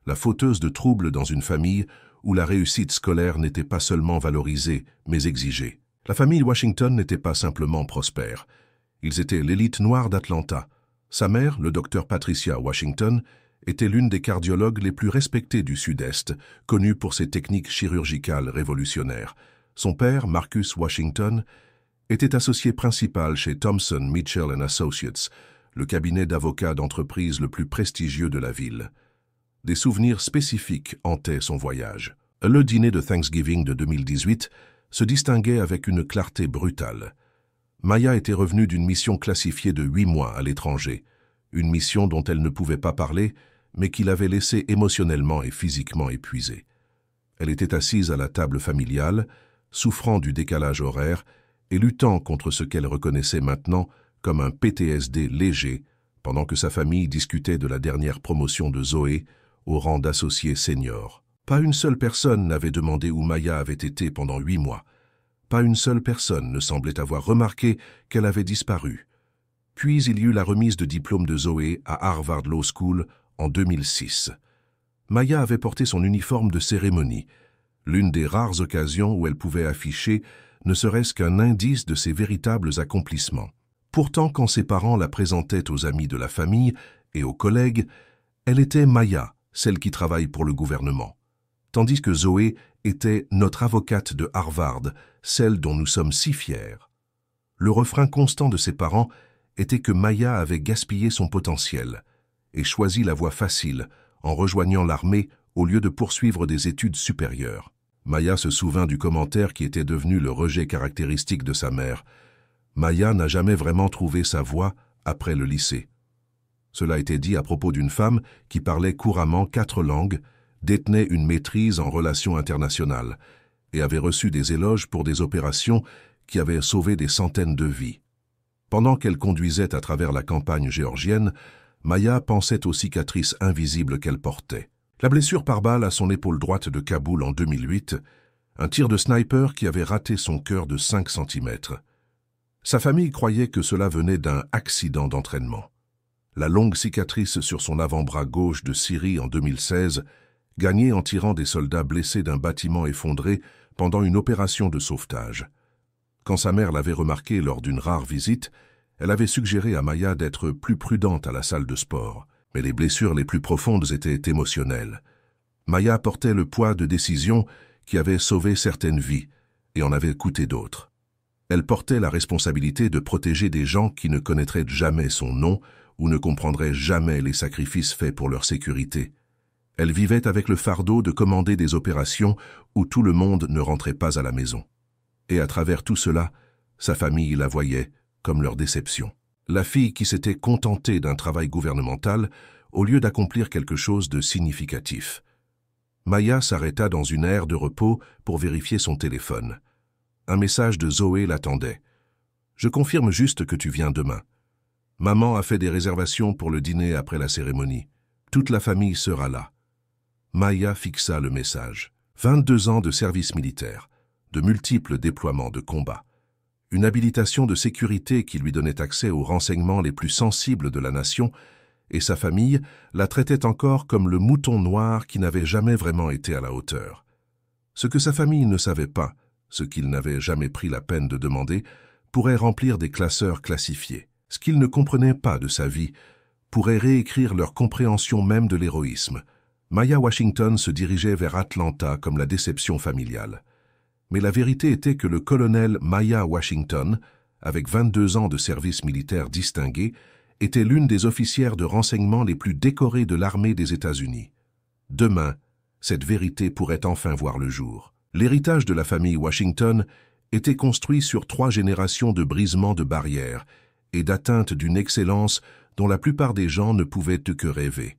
S1: la fauteuse de troubles dans une famille où la réussite scolaire n'était pas seulement valorisée, mais exigée. La famille Washington n'était pas simplement prospère. Ils étaient l'élite noire d'Atlanta. Sa mère, le docteur Patricia Washington, était l'une des cardiologues les plus respectées du Sud-Est, connue pour ses techniques chirurgicales révolutionnaires. Son père, Marcus Washington, était associé principal chez Thomson Mitchell & Associates, le cabinet d'avocats d'entreprise le plus prestigieux de la ville. Des souvenirs spécifiques hantaient son voyage. Le dîner de Thanksgiving de 2018 se distinguait avec une clarté brutale. Maya était revenue d'une mission classifiée de 8 mois à l'étranger, une mission dont elle ne pouvait pas parler, mais qui l'avait laissée émotionnellement et physiquement épuisée. Elle était assise à la table familiale, souffrant du décalage horaire et luttant contre ce qu'elle reconnaissait maintenant comme un PTSD léger, pendant que sa famille discutait de la dernière promotion de Zoé au rang d'associé senior. Pas une seule personne n'avait demandé où Maya avait été pendant 8 mois. Pas une seule personne ne semblait avoir remarqué qu'elle avait disparu. Puis il y eut la remise de diplôme de Zoé à Harvard Law School en 2006. Maya avait porté son uniforme de cérémonie, l'une des rares occasions où elle pouvait afficher ne serait-ce qu'un indice de ses véritables accomplissements. Pourtant, quand ses parents la présentaient aux amis de la famille et aux collègues, elle était Maya, celle qui travaille pour le gouvernement. Tandis que Zoé était notre avocate de Harvard, celle dont nous sommes si fiers. Le refrain constant de ses parents était que Maya avait gaspillé son potentiel et choisi la voie facile en rejoignant l'armée au lieu de poursuivre des études supérieures. Maya se souvint du commentaire qui était devenu le rejet caractéristique de sa mère. Maya n'a jamais vraiment trouvé sa voie après le lycée. Cela était dit à propos d'une femme qui parlait couramment 4 langues, détenait une maîtrise en relations internationales et avait reçu des éloges pour des opérations qui avaient sauvé des centaines de vies. Pendant qu'elle conduisait à travers la campagne géorgienne, Maya pensait aux cicatrices invisibles qu'elle portait. La blessure par balle à son épaule droite de Kaboul en 2008, un tir de sniper qui avait raté son cœur de 5 cm. Sa famille croyait que cela venait d'un accident d'entraînement. La longue cicatrice sur son avant-bras gauche de Syrie en 2016, gagnée en tirant des soldats blessés d'un bâtiment effondré pendant une opération de sauvetage. Quand sa mère l'avait remarqué lors d'une rare visite, elle avait suggéré à Maya d'être plus prudente à la salle de sport. Mais les blessures les plus profondes étaient émotionnelles. Maya portait le poids de décisions qui avaient sauvé certaines vies et en avaient coûté d'autres. Elle portait la responsabilité de protéger des gens qui ne connaîtraient jamais son nom ou ne comprendraient jamais les sacrifices faits pour leur sécurité. Elle vivait avec le fardeau de commander des opérations où tout le monde ne rentrait pas à la maison. Et à travers tout cela, sa famille la voyait comme leur déception. La fille qui s'était contentée d'un travail gouvernemental au lieu d'accomplir quelque chose de significatif. Maya s'arrêta dans une aire de repos pour vérifier son téléphone. Un message de Zoé l'attendait. « Je confirme juste que tu viens demain. Maman a fait des réservations pour le dîner après la cérémonie. Toute la famille sera là. » Maya fixa le message. 22 ans de service militaire, de multiples déploiements de combat. Une habilitation de sécurité qui lui donnait accès aux renseignements les plus sensibles de la nation, et sa famille la traitait encore comme le mouton noir qui n'avait jamais vraiment été à la hauteur. Ce que sa famille ne savait pas, ce qu'il n'avait jamais pris la peine de demander, pourrait remplir des classeurs classifiés. Ce qu'ils ne comprenaient pas de sa vie pourrait réécrire leur compréhension même de l'héroïsme. Maya Washington se dirigeait vers Atlanta comme la déception familiale. Mais la vérité était que le colonel Maya Washington, avec 22 ans de service militaire distingué, était l'une des officières de renseignement les plus décorées de l'armée des États-Unis. Demain, cette vérité pourrait enfin voir le jour. L'héritage de la famille Washington était construit sur 3 générations de brisement de barrières et d'atteinte d'une excellence dont la plupart des gens ne pouvaient que rêver.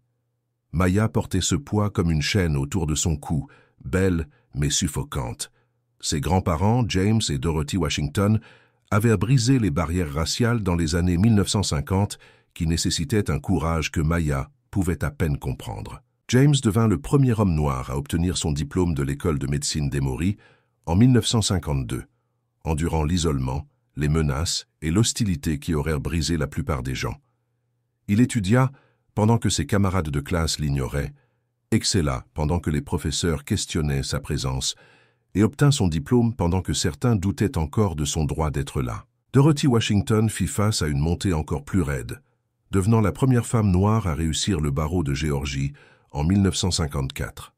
S1: Maya portait ce poids comme une chaîne autour de son cou, belle mais suffocante. Ses grands-parents, James et Dorothy Washington, avaient brisé les barrières raciales dans les années 1950 qui nécessitaient un courage que Maya pouvait à peine comprendre. James devint le premier homme noir à obtenir son diplôme de l'école de médecine d'Emory en 1952, endurant l'isolement, les menaces et l'hostilité qui auraient brisé la plupart des gens. Il étudia pendant que ses camarades de classe l'ignoraient, excella pendant que les professeurs questionnaient sa présence et obtint son diplôme pendant que certains doutaient encore de son droit d'être là. Dorothy Washington fit face à une montée encore plus raide, devenant la première femme noire à réussir le barreau de Géorgie en 1954.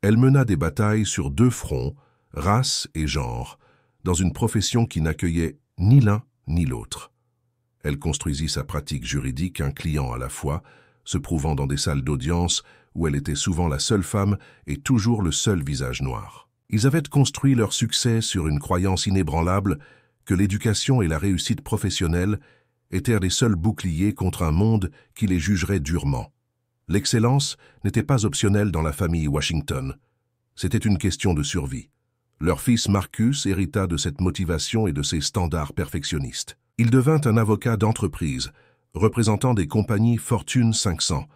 S1: Elle mena des batailles sur 2 fronts, race et genre, dans une profession qui n'accueillait ni l'un ni l'autre. Elle construisit sa pratique juridique un client à la fois, se prouvant dans des salles d'audience où elle était souvent la seule femme et toujours le seul visage noir. Ils avaient construit leur succès sur une croyance inébranlable que l'éducation et la réussite professionnelle étaient les seuls boucliers contre un monde qui les jugerait durement. L'excellence n'était pas optionnelle dans la famille Washington. C'était une question de survie. Leur fils Marcus hérita de cette motivation et de ses standards perfectionnistes. Il devint un avocat d'entreprise, représentant des compagnies Fortune 500,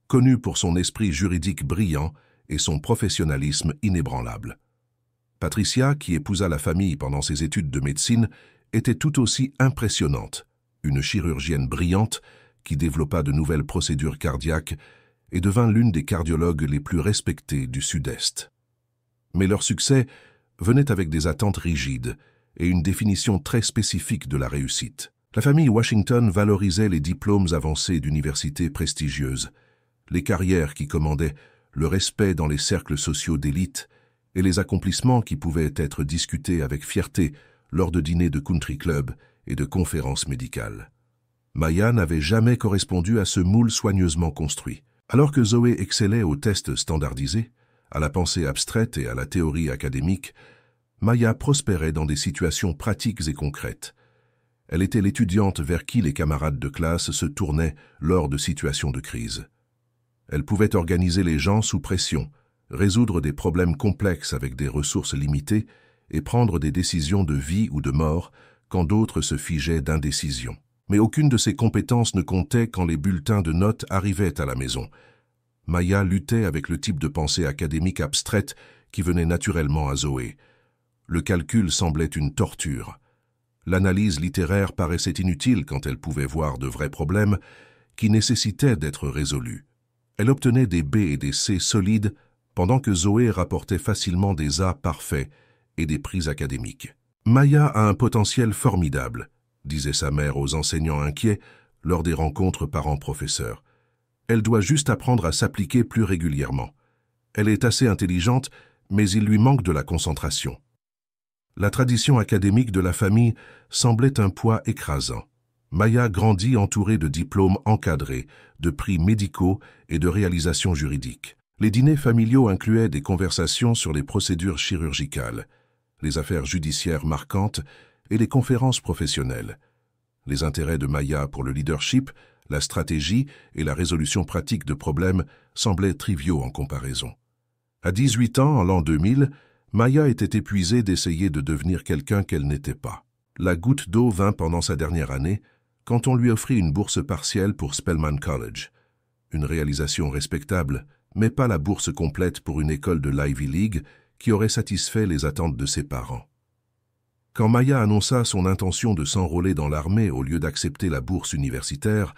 S1: connu pour son esprit juridique brillant et son professionnalisme inébranlable. Patricia, qui épousa la famille pendant ses études de médecine, était tout aussi impressionnante, une chirurgienne brillante qui développa de nouvelles procédures cardiaques et devint l'une des cardiologues les plus respectées du Sud-Est. Mais leur succès venait avec des attentes rigides et une définition très spécifique de la réussite. La famille Washington valorisait les diplômes avancés d'universités prestigieuses, les carrières qui commandaient, le respect dans les cercles sociaux d'élite et les accomplissements qui pouvaient être discutés avec fierté lors de dîners de country club et de conférences médicales. Maya n'avait jamais correspondu à ce moule soigneusement construit. Alors que Zoé excellait aux tests standardisés, à la pensée abstraite et à la théorie académique, Maya prospérait dans des situations pratiques et concrètes. Elle était l'étudiante vers qui les camarades de classe se tournaient lors de situations de crise. Elle pouvait organiser les gens sous pression, résoudre des problèmes complexes avec des ressources limitées et prendre des décisions de vie ou de mort quand d'autres se figeaient d'indécision. Mais aucune de ces compétences ne comptait quand les bulletins de notes arrivaient à la maison. Maya luttait avec le type de pensée académique abstraite qui venait naturellement à Zoé. Le calcul semblait une torture. L'analyse littéraire paraissait inutile quand elle pouvait voir de vrais problèmes qui nécessitaient d'être résolus. Elle obtenait des B et des C solides pendant que Zoé rapportait facilement des A parfaits et des prix académiques. Maya a un potentiel formidable, disait sa mère aux enseignants inquiets lors des rencontres parents-professeurs. Elle doit juste apprendre à s'appliquer plus régulièrement. Elle est assez intelligente, mais il lui manque de la concentration. La tradition académique de la famille semblait un poids écrasant. Maya grandit entourée de diplômes encadrés, de prix médicaux et de réalisations juridiques. Les dîners familiaux incluaient des conversations sur les procédures chirurgicales, les affaires judiciaires marquantes et les conférences professionnelles. Les intérêts de Maya pour le leadership, la stratégie et la résolution pratique de problèmes semblaient triviaux en comparaison. À 18 ans, en l'an 2000, Maya était épuisée d'essayer de devenir quelqu'un qu'elle n'était pas. La goutte d'eau vint pendant sa dernière année, quand on lui offrit une bourse partielle pour Spelman College. Une réalisation respectable, mais pas la bourse complète pour une école de l'Ivy League qui aurait satisfait les attentes de ses parents. Quand Maya annonça son intention de s'enrôler dans l'armée au lieu d'accepter la bourse universitaire,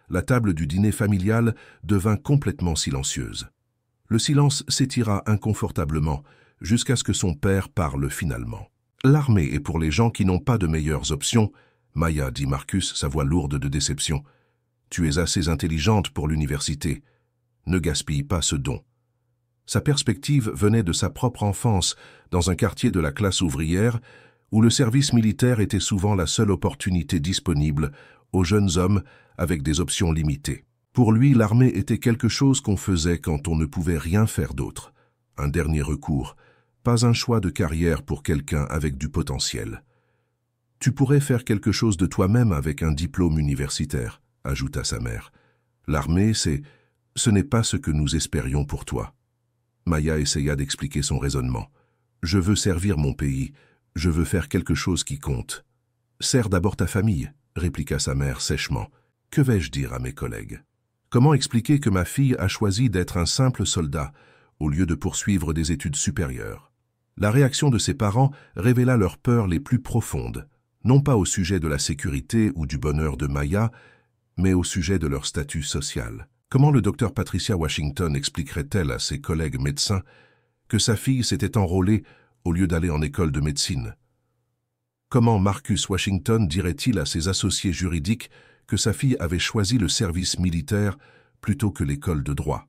S1: la table du dîner familial devint complètement silencieuse. Le silence s'étira inconfortablement jusqu'à ce que son père parle finalement. « L'armée est pour les gens qui n'ont pas de meilleures options, » Maya, dit Marcus, sa voix lourde de déception. « Tu es assez intelligente pour l'université. Ne gaspille pas ce don. » Sa perspective venait de sa propre enfance, dans un quartier de la classe ouvrière, où le service militaire était souvent la seule opportunité disponible aux jeunes hommes avec des options limitées. Pour lui, l'armée était quelque chose qu'on faisait quand on ne pouvait rien faire d'autre. Un dernier recours, pas un choix de carrière pour quelqu'un avec du potentiel. « Tu pourrais faire quelque chose de toi-même avec un diplôme universitaire, » ajouta sa mère. « L'armée, ce n'est pas ce que nous espérions pour toi. » Maya essaya d'expliquer son raisonnement. « Je veux servir mon pays. Je veux faire quelque chose qui compte. »« Sers d'abord ta famille, » répliqua sa mère sèchement. « Que vais-je dire à mes collègues? Comment expliquer que ma fille a choisi d'être un simple soldat au lieu de poursuivre des études supérieures? » La réaction de ses parents révéla leurs peurs les plus profondes, non pas au sujet de la sécurité ou du bonheur de Maya, mais au sujet de leur statut social. Comment le docteur Patricia Washington expliquerait-elle à ses collègues médecins que sa fille s'était enrôlée au lieu d'aller en école de médecine? Comment Marcus Washington dirait-il à ses associés juridiques que sa fille avait choisi le service militaire plutôt que l'école de droit?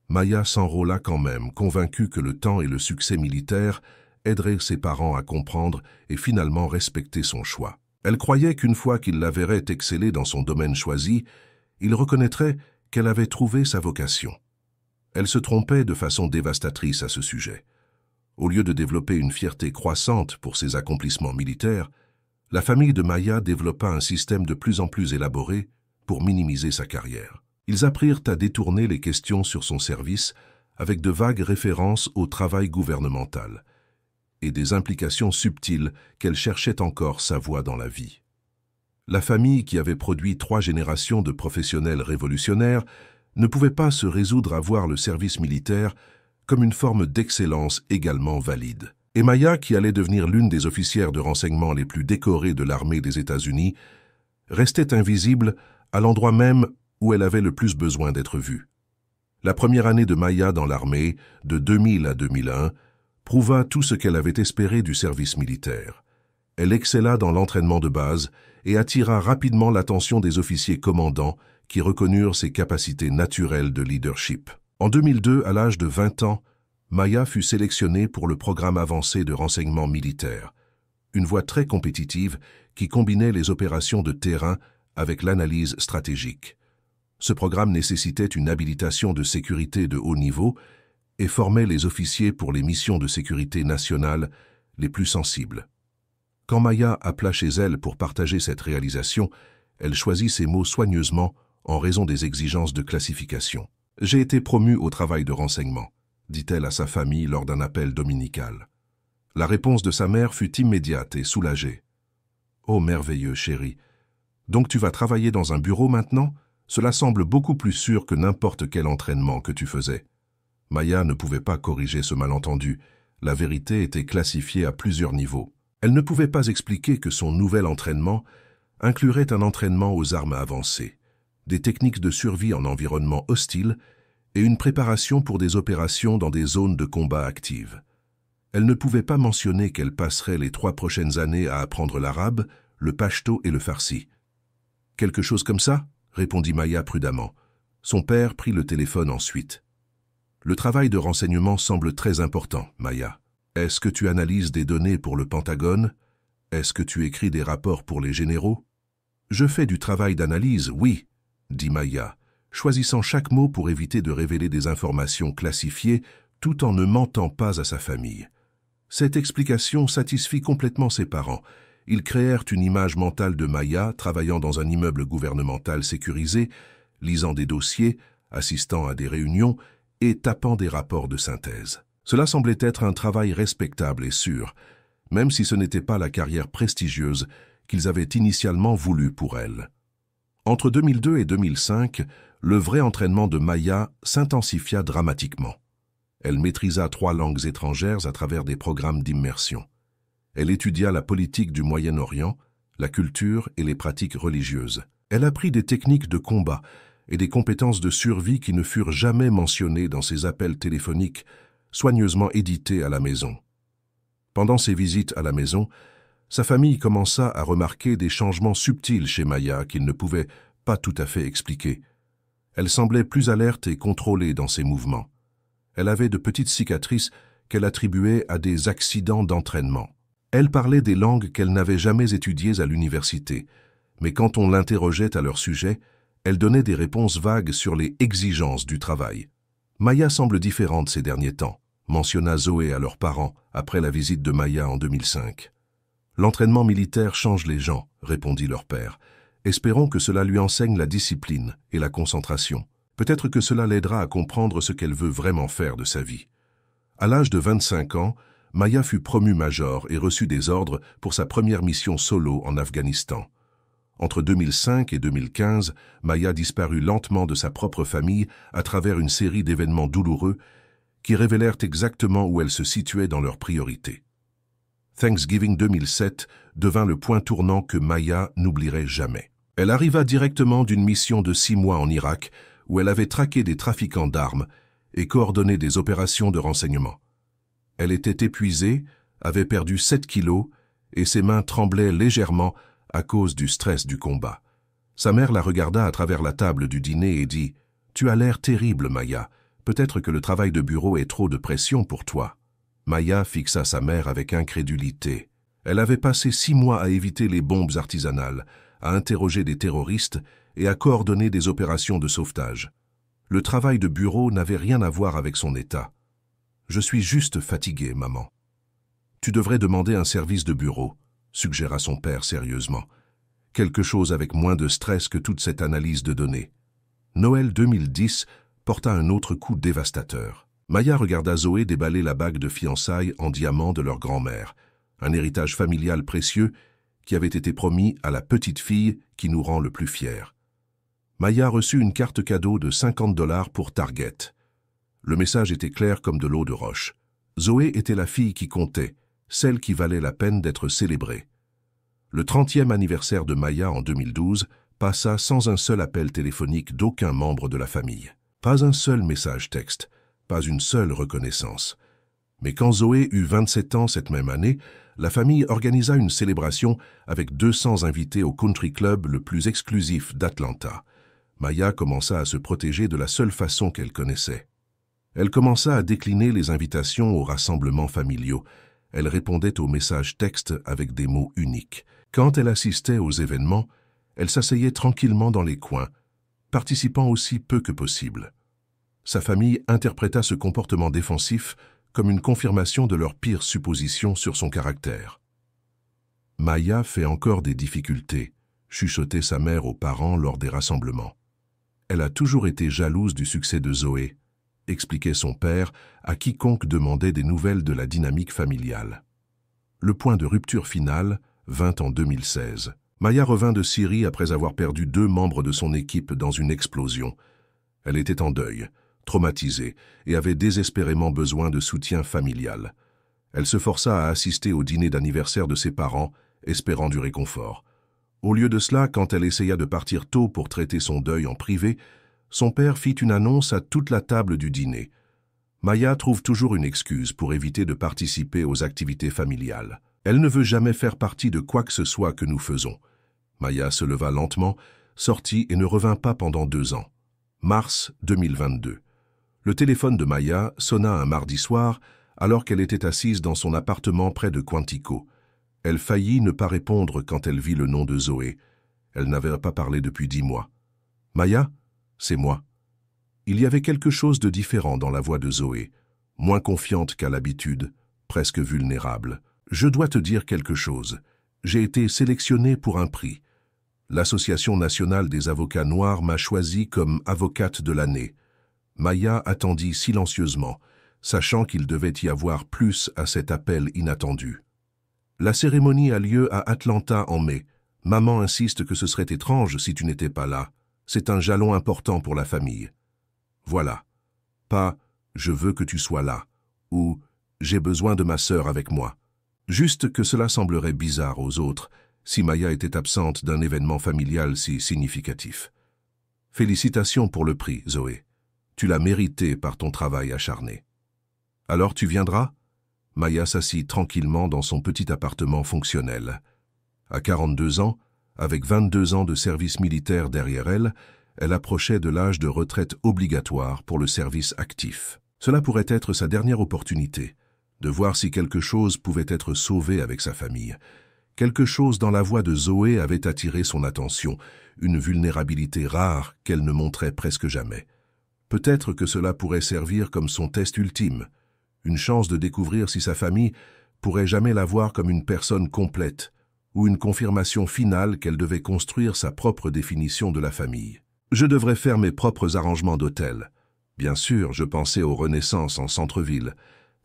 S1: Maya s'enrôla quand même, convaincue que le temps et le succès militaire aideraient ses parents à comprendre et finalement respecter son choix. Elle croyait qu'une fois qu'il la verrait exceller dans son domaine choisi, il reconnaîtrait qu'elle avait trouvé sa vocation. Elle se trompait de façon dévastatrice à ce sujet. Au lieu de développer une fierté croissante pour ses accomplissements militaires, la famille de Maya développa un système de plus en plus élaboré pour minimiser sa carrière. Ils apprirent à détourner les questions sur son service avec de vagues références au travail gouvernemental et des implications subtiles qu'elle cherchait encore sa voie dans la vie. La famille, qui avait produit 3 générations de professionnels révolutionnaires, ne pouvait pas se résoudre à voir le service militaire comme une forme d'excellence également valide. Et Maya, qui allait devenir l'une des officières de renseignement les plus décorées de l'armée des États-Unis, restait invisible à l'endroit même où elle avait le plus besoin d'être vue. La première année de Maya dans l'armée, de 2000 à 2001, prouva tout ce qu'elle avait espéré du service militaire. Elle excella dans l'entraînement de base et attira rapidement l'attention des officiers commandants qui reconnurent ses capacités naturelles de leadership. En 2002, à l'âge de 20 ans, Maya fut sélectionnée pour le programme avancé de renseignement militaire, une voie très compétitive qui combinait les opérations de terrain avec l'analyse stratégique. Ce programme nécessitait une habilitation de sécurité de haut niveau et formait les officiers pour les missions de sécurité nationale les plus sensibles. Quand Maya appela chez elle pour partager cette réalisation, elle choisit ses mots soigneusement en raison des exigences de classification. « J'ai été promue au travail de renseignement », dit-elle à sa famille lors d'un appel dominical. La réponse de sa mère fut immédiate et soulagée. « Oh merveilleux, chérie. Donc tu vas travailler dans un bureau maintenant? Cela semble beaucoup plus sûr que n'importe quel entraînement que tu faisais. » Maya ne pouvait pas corriger ce malentendu. La vérité était classifiée à plusieurs niveaux. Elle ne pouvait pas expliquer que son nouvel entraînement inclurait un entraînement aux armes avancées, des techniques de survie en environnement hostile et une préparation pour des opérations dans des zones de combat actives. Elle ne pouvait pas mentionner qu'elle passerait les 3 prochaines années à apprendre l'arabe, le pachto et le farsi. « Quelque chose comme ça ?» répondit Maya prudemment. Son père prit le téléphone ensuite. « Le travail de renseignement semble très important, Maya. Est-ce que tu analyses des données pour le Pentagone? Est-ce que tu écris des rapports pour les généraux? »« Je fais du travail d'analyse, oui, » dit Maya, choisissant chaque mot pour éviter de révéler des informations classifiées tout en ne mentant pas à sa famille. Cette explication satisfit complètement ses parents, Ils créèrent une image mentale de Maya travaillant dans un immeuble gouvernemental sécurisé, lisant des dossiers, assistant à des réunions et tapant des rapports de synthèse. Cela semblait être un travail respectable et sûr, même si ce n'était pas la carrière prestigieuse qu'ils avaient initialement voulu pour elle. Entre 2002 et 2005, le vrai entraînement de Maya s'intensifia dramatiquement. Elle maîtrisa 3 langues étrangères à travers des programmes d'immersion. Elle étudia la politique du Moyen-Orient, la culture et les pratiques religieuses. Elle apprit des techniques de combat et des compétences de survie qui ne furent jamais mentionnées dans ses appels téléphoniques soigneusement édités à la maison. Pendant ses visites à la maison, sa famille commença à remarquer des changements subtils chez Maya qu'ils ne pouvaient pas tout à fait expliquer. Elle semblait plus alerte et contrôlée dans ses mouvements. Elle avait de petites cicatrices qu'elle attribuait à des accidents d'entraînement. Elle parlait des langues qu'elle n'avait jamais étudiées à l'université, mais quand on l'interrogeait à leur sujet, elle donnait des réponses vagues sur les exigences du travail. Maya semble différente ces derniers temps, mentionna Zoé à leurs parents après la visite de Maya en 2005. L'entraînement militaire change les gens, répondit leur père. Espérons que cela lui enseigne la discipline et la concentration. Peut-être que cela l'aidera à comprendre ce qu'elle veut vraiment faire de sa vie. À l'âge de 25 ans, Maya fut promue major et reçut des ordres pour sa première mission solo en Afghanistan. Entre 2005 et 2015, Maya disparut lentement de sa propre famille à travers une série d'événements douloureux qui révélèrent exactement où elle se situait dans leurs priorités. Thanksgiving 2007 devint le point tournant que Maya n'oublierait jamais. Elle arriva directement d'une mission de 6 mois en Irak, où elle avait traqué des trafiquants d'armes et coordonné des opérations de renseignement. Elle était épuisée, avait perdu 7 kilos et ses mains tremblaient légèrement à cause du stress du combat. Sa mère la regarda à travers la table du dîner et dit « Tu as l'air terrible, Maya. Peut-être que le travail de bureau est trop de pression pour toi. » Maya fixa sa mère avec incrédulité. Elle avait passé 6 mois à éviter les bombes artisanales, à interroger des terroristes et à coordonner des opérations de sauvetage. Le travail de bureau n'avait rien à voir avec son état. « Je suis juste fatiguée, maman. »« Tu devrais demander un service de bureau, » suggéra son père sérieusement. « Quelque chose avec moins de stress que toute cette analyse de données. » Noël 2010 porta un autre coup dévastateur. Maya regarda Zoé déballer la bague de fiançailles en diamant de leur grand-mère, un héritage familial précieux qui avait été promis à la petite fille qui nous rend le plus fiers. Maya reçut une carte cadeau de 50 $ pour Target. Le message était clair comme de l'eau de roche. Zoé était la fille qui comptait, celle qui valait la peine d'être célébrée. Le 30e anniversaire de Maya en 2012 passa sans un seul appel téléphonique d'aucun membre de la famille. Pas un seul message texte, pas une seule reconnaissance. Mais quand Zoé eut 27 ans cette même année, la famille organisa une célébration avec 200 invités au country club le plus exclusif d'Atlanta. Maya commença à se protéger de la seule façon qu'elle connaissait. Elle commença à décliner les invitations aux rassemblements familiaux. Elle répondait aux messages textes avec des mots uniques. Quand elle assistait aux événements, elle s'asseyait tranquillement dans les coins, participant aussi peu que possible. Sa famille interpréta ce comportement défensif comme une confirmation de leurs pires suppositions sur son caractère. « Maya fait encore des difficultés », chuchotait sa mère aux parents lors des rassemblements. « Elle a toujours été jalouse du succès de Zoé », expliquait son père à quiconque demandait des nouvelles de la dynamique familiale. Le point de rupture final vint en 2016. Maya revint de Syrie après avoir perdu 2 membres de son équipe dans une explosion. Elle était en deuil, traumatisée, et avait désespérément besoin de soutien familial. Elle se força à assister au dîner d'anniversaire de ses parents, espérant du réconfort. Au lieu de cela, quand elle essaya de partir tôt pour traiter son deuil en privé, son père fit une annonce à toute la table du dîner. Maya trouve toujours une excuse pour éviter de participer aux activités familiales. Elle ne veut jamais faire partie de quoi que ce soit que nous faisons. Maya se leva lentement, sortit et ne revint pas pendant 2 ans. Mars 2022. Le téléphone de Maya sonna un mardi soir alors qu'elle était assise dans son appartement près de Quantico. Elle faillit ne pas répondre quand elle vit le nom de Zoé. Elle n'avait pas parlé depuis 10 mois. « Maya, c'est moi. » Il y avait quelque chose de différent dans la voix de Zoé, moins confiante qu'à l'habitude, presque vulnérable. « Je dois te dire quelque chose. J'ai été sélectionné pour un prix. L'Association nationale des avocats noirs m'a choisi comme avocate de l'année. Maya attendit silencieusement, sachant qu'il devait y avoir plus à cet appel inattendu. La cérémonie a lieu à Atlanta en mai. Maman insiste que ce serait étrange si tu n'étais pas là. C'est un jalon important pour la famille. Voilà. Pas « je veux que tu sois là » ou « j'ai besoin de ma sœur avec moi ». Juste que cela semblerait bizarre aux autres si Maya était absente d'un événement familial si significatif. Félicitations pour le prix, Zoé. Tu l'as mérité par ton travail acharné. Alors tu viendras? Maya s'assit tranquillement dans son petit appartement fonctionnel. À 42 ans, avec 22 ans de service militaire derrière elle, elle approchait de l'âge de retraite obligatoire pour le service actif. Cela pourrait être sa dernière opportunité, de voir si quelque chose pouvait être sauvé avec sa famille. Quelque chose dans la voix de Zoé avait attiré son attention, une vulnérabilité rare qu'elle ne montrait presque jamais. Peut-être que cela pourrait servir comme son test ultime, une chance de découvrir si sa famille pourrait jamais la voir comme une personne complète, ou une confirmation finale qu'elle devait construire sa propre définition de la famille. Je devrais faire mes propres arrangements d'hôtel. Bien sûr, je pensais aux Renaissance en centre-ville.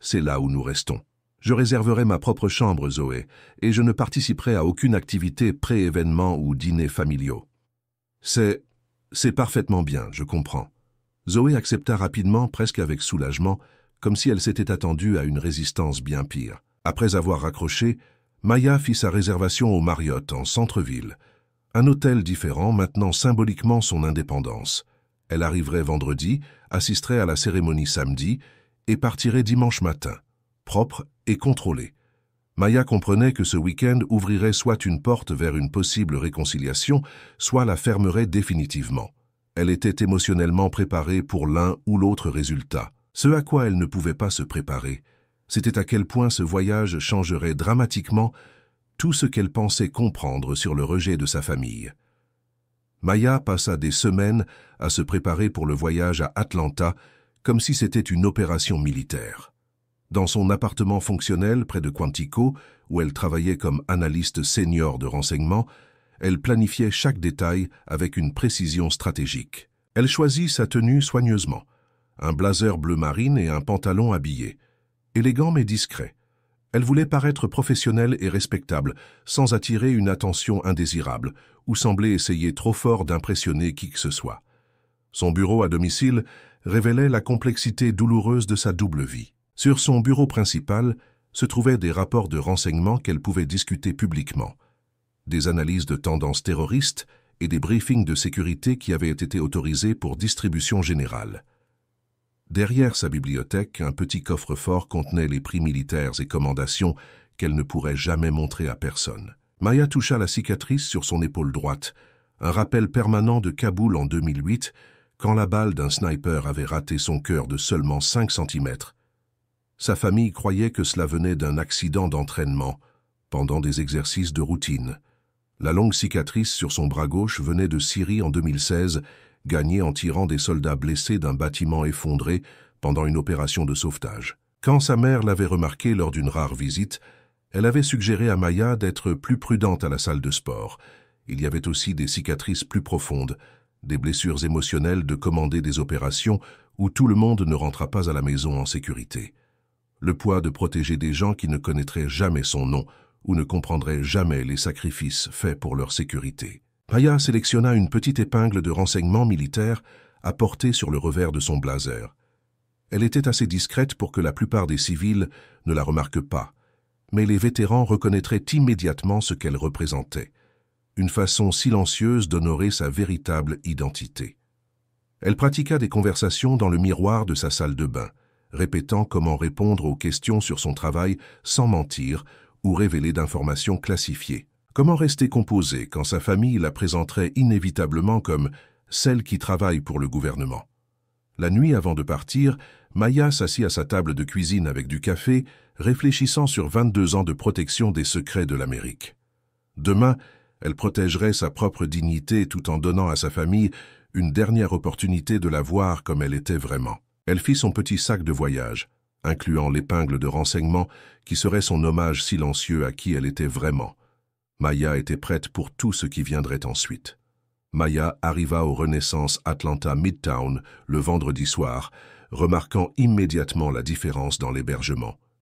S1: C'est là où nous restons. Je réserverai ma propre chambre, Zoé, et je ne participerai à aucune activité pré-événement ou dîner familiaux. C'est parfaitement bien, je comprends. Zoé accepta rapidement, presque avec soulagement, comme si elle s'était attendue à une résistance bien pire. Après avoir raccroché, Maya fit sa réservation au Marriott, en centre-ville. Un hôtel différent, maintenant symboliquement son indépendance. Elle arriverait vendredi, assisterait à la cérémonie samedi et partirait dimanche matin, propre et contrôlée. Maya comprenait que ce week-end ouvrirait soit une porte vers une possible réconciliation, soit la fermerait définitivement. Elle était émotionnellement préparée pour l'un ou l'autre résultat. Ce à quoi elle ne pouvait pas se préparer, c'était à quel point ce voyage changerait dramatiquement tout ce qu'elle pensait comprendre sur le rejet de sa famille. Maya passa des semaines à se préparer pour le voyage à Atlanta, comme si c'était une opération militaire. Dans son appartement fonctionnel près de Quantico, où elle travaillait comme analyste senior de renseignement, elle planifiait chaque détail avec une précision stratégique. Elle choisit sa tenue soigneusement, un blazer bleu marine et un pantalon habillé, élégant mais discret. Elle voulait paraître professionnelle et respectable, sans attirer une attention indésirable, ou sembler essayer trop fort d'impressionner qui que ce soit. Son bureau à domicile révélait la complexité douloureuse de sa double vie. Sur son bureau principal se trouvaient des rapports de renseignement qu'elle pouvait discuter publiquement, des analyses de tendances terroristes et des briefings de sécurité qui avaient été autorisés pour distribution générale. Derrière sa bibliothèque, un petit coffre-fort contenait les prix militaires et commendations qu'elle ne pourrait jamais montrer à personne. Maya toucha la cicatrice sur son épaule droite, un rappel permanent de Kaboul en 2008, quand la balle d'un sniper avait raté son cœur de seulement 5 centimètres. Sa famille croyait que cela venait d'un accident d'entraînement, pendant des exercices de routine. La longue cicatrice sur son bras gauche venait de Syrie en 2016, gagnée en tirant des soldats blessés d'un bâtiment effondré pendant une opération de sauvetage. Quand sa mère l'avait remarqué lors d'une rare visite, elle avait suggéré à Maya d'être plus prudente à la salle de sport. Il y avait aussi des cicatrices plus profondes, des blessures émotionnelles de commander des opérations où tout le monde ne rentra pas à la maison en sécurité. Le poids de protéger des gens qui ne connaîtraient jamais son nom ou ne comprendraient jamais les sacrifices faits pour leur sécurité. Maya sélectionna une petite épingle de renseignement militaire à porter sur le revers de son blazer. Elle était assez discrète pour que la plupart des civils ne la remarquent pas, mais les vétérans reconnaîtraient immédiatement ce qu'elle représentait, une façon silencieuse d'honorer sa véritable identité. Elle pratiqua des conversations dans le miroir de sa salle de bain, répétant comment répondre aux questions sur son travail sans mentir ou révéler d'informations classifiées. Comment rester composée quand sa famille la présenterait inévitablement comme celle qui travaille pour le gouvernement? La nuit avant de partir, Maya s'assit à sa table de cuisine avec du café, réfléchissant sur 22 ans de protection des secrets de l'Amérique. Demain, elle protégerait sa propre dignité tout en donnant à sa famille une dernière opportunité de la voir comme elle était vraiment. Elle fit son petit sac de voyage, incluant l'épingle de renseignement qui serait son hommage silencieux à qui elle était vraiment. Maya était prête pour tout ce qui viendrait ensuite. Maya arriva au Renaissance Atlanta Midtown le vendredi soir, remarquant immédiatement la différence dans l'hébergement.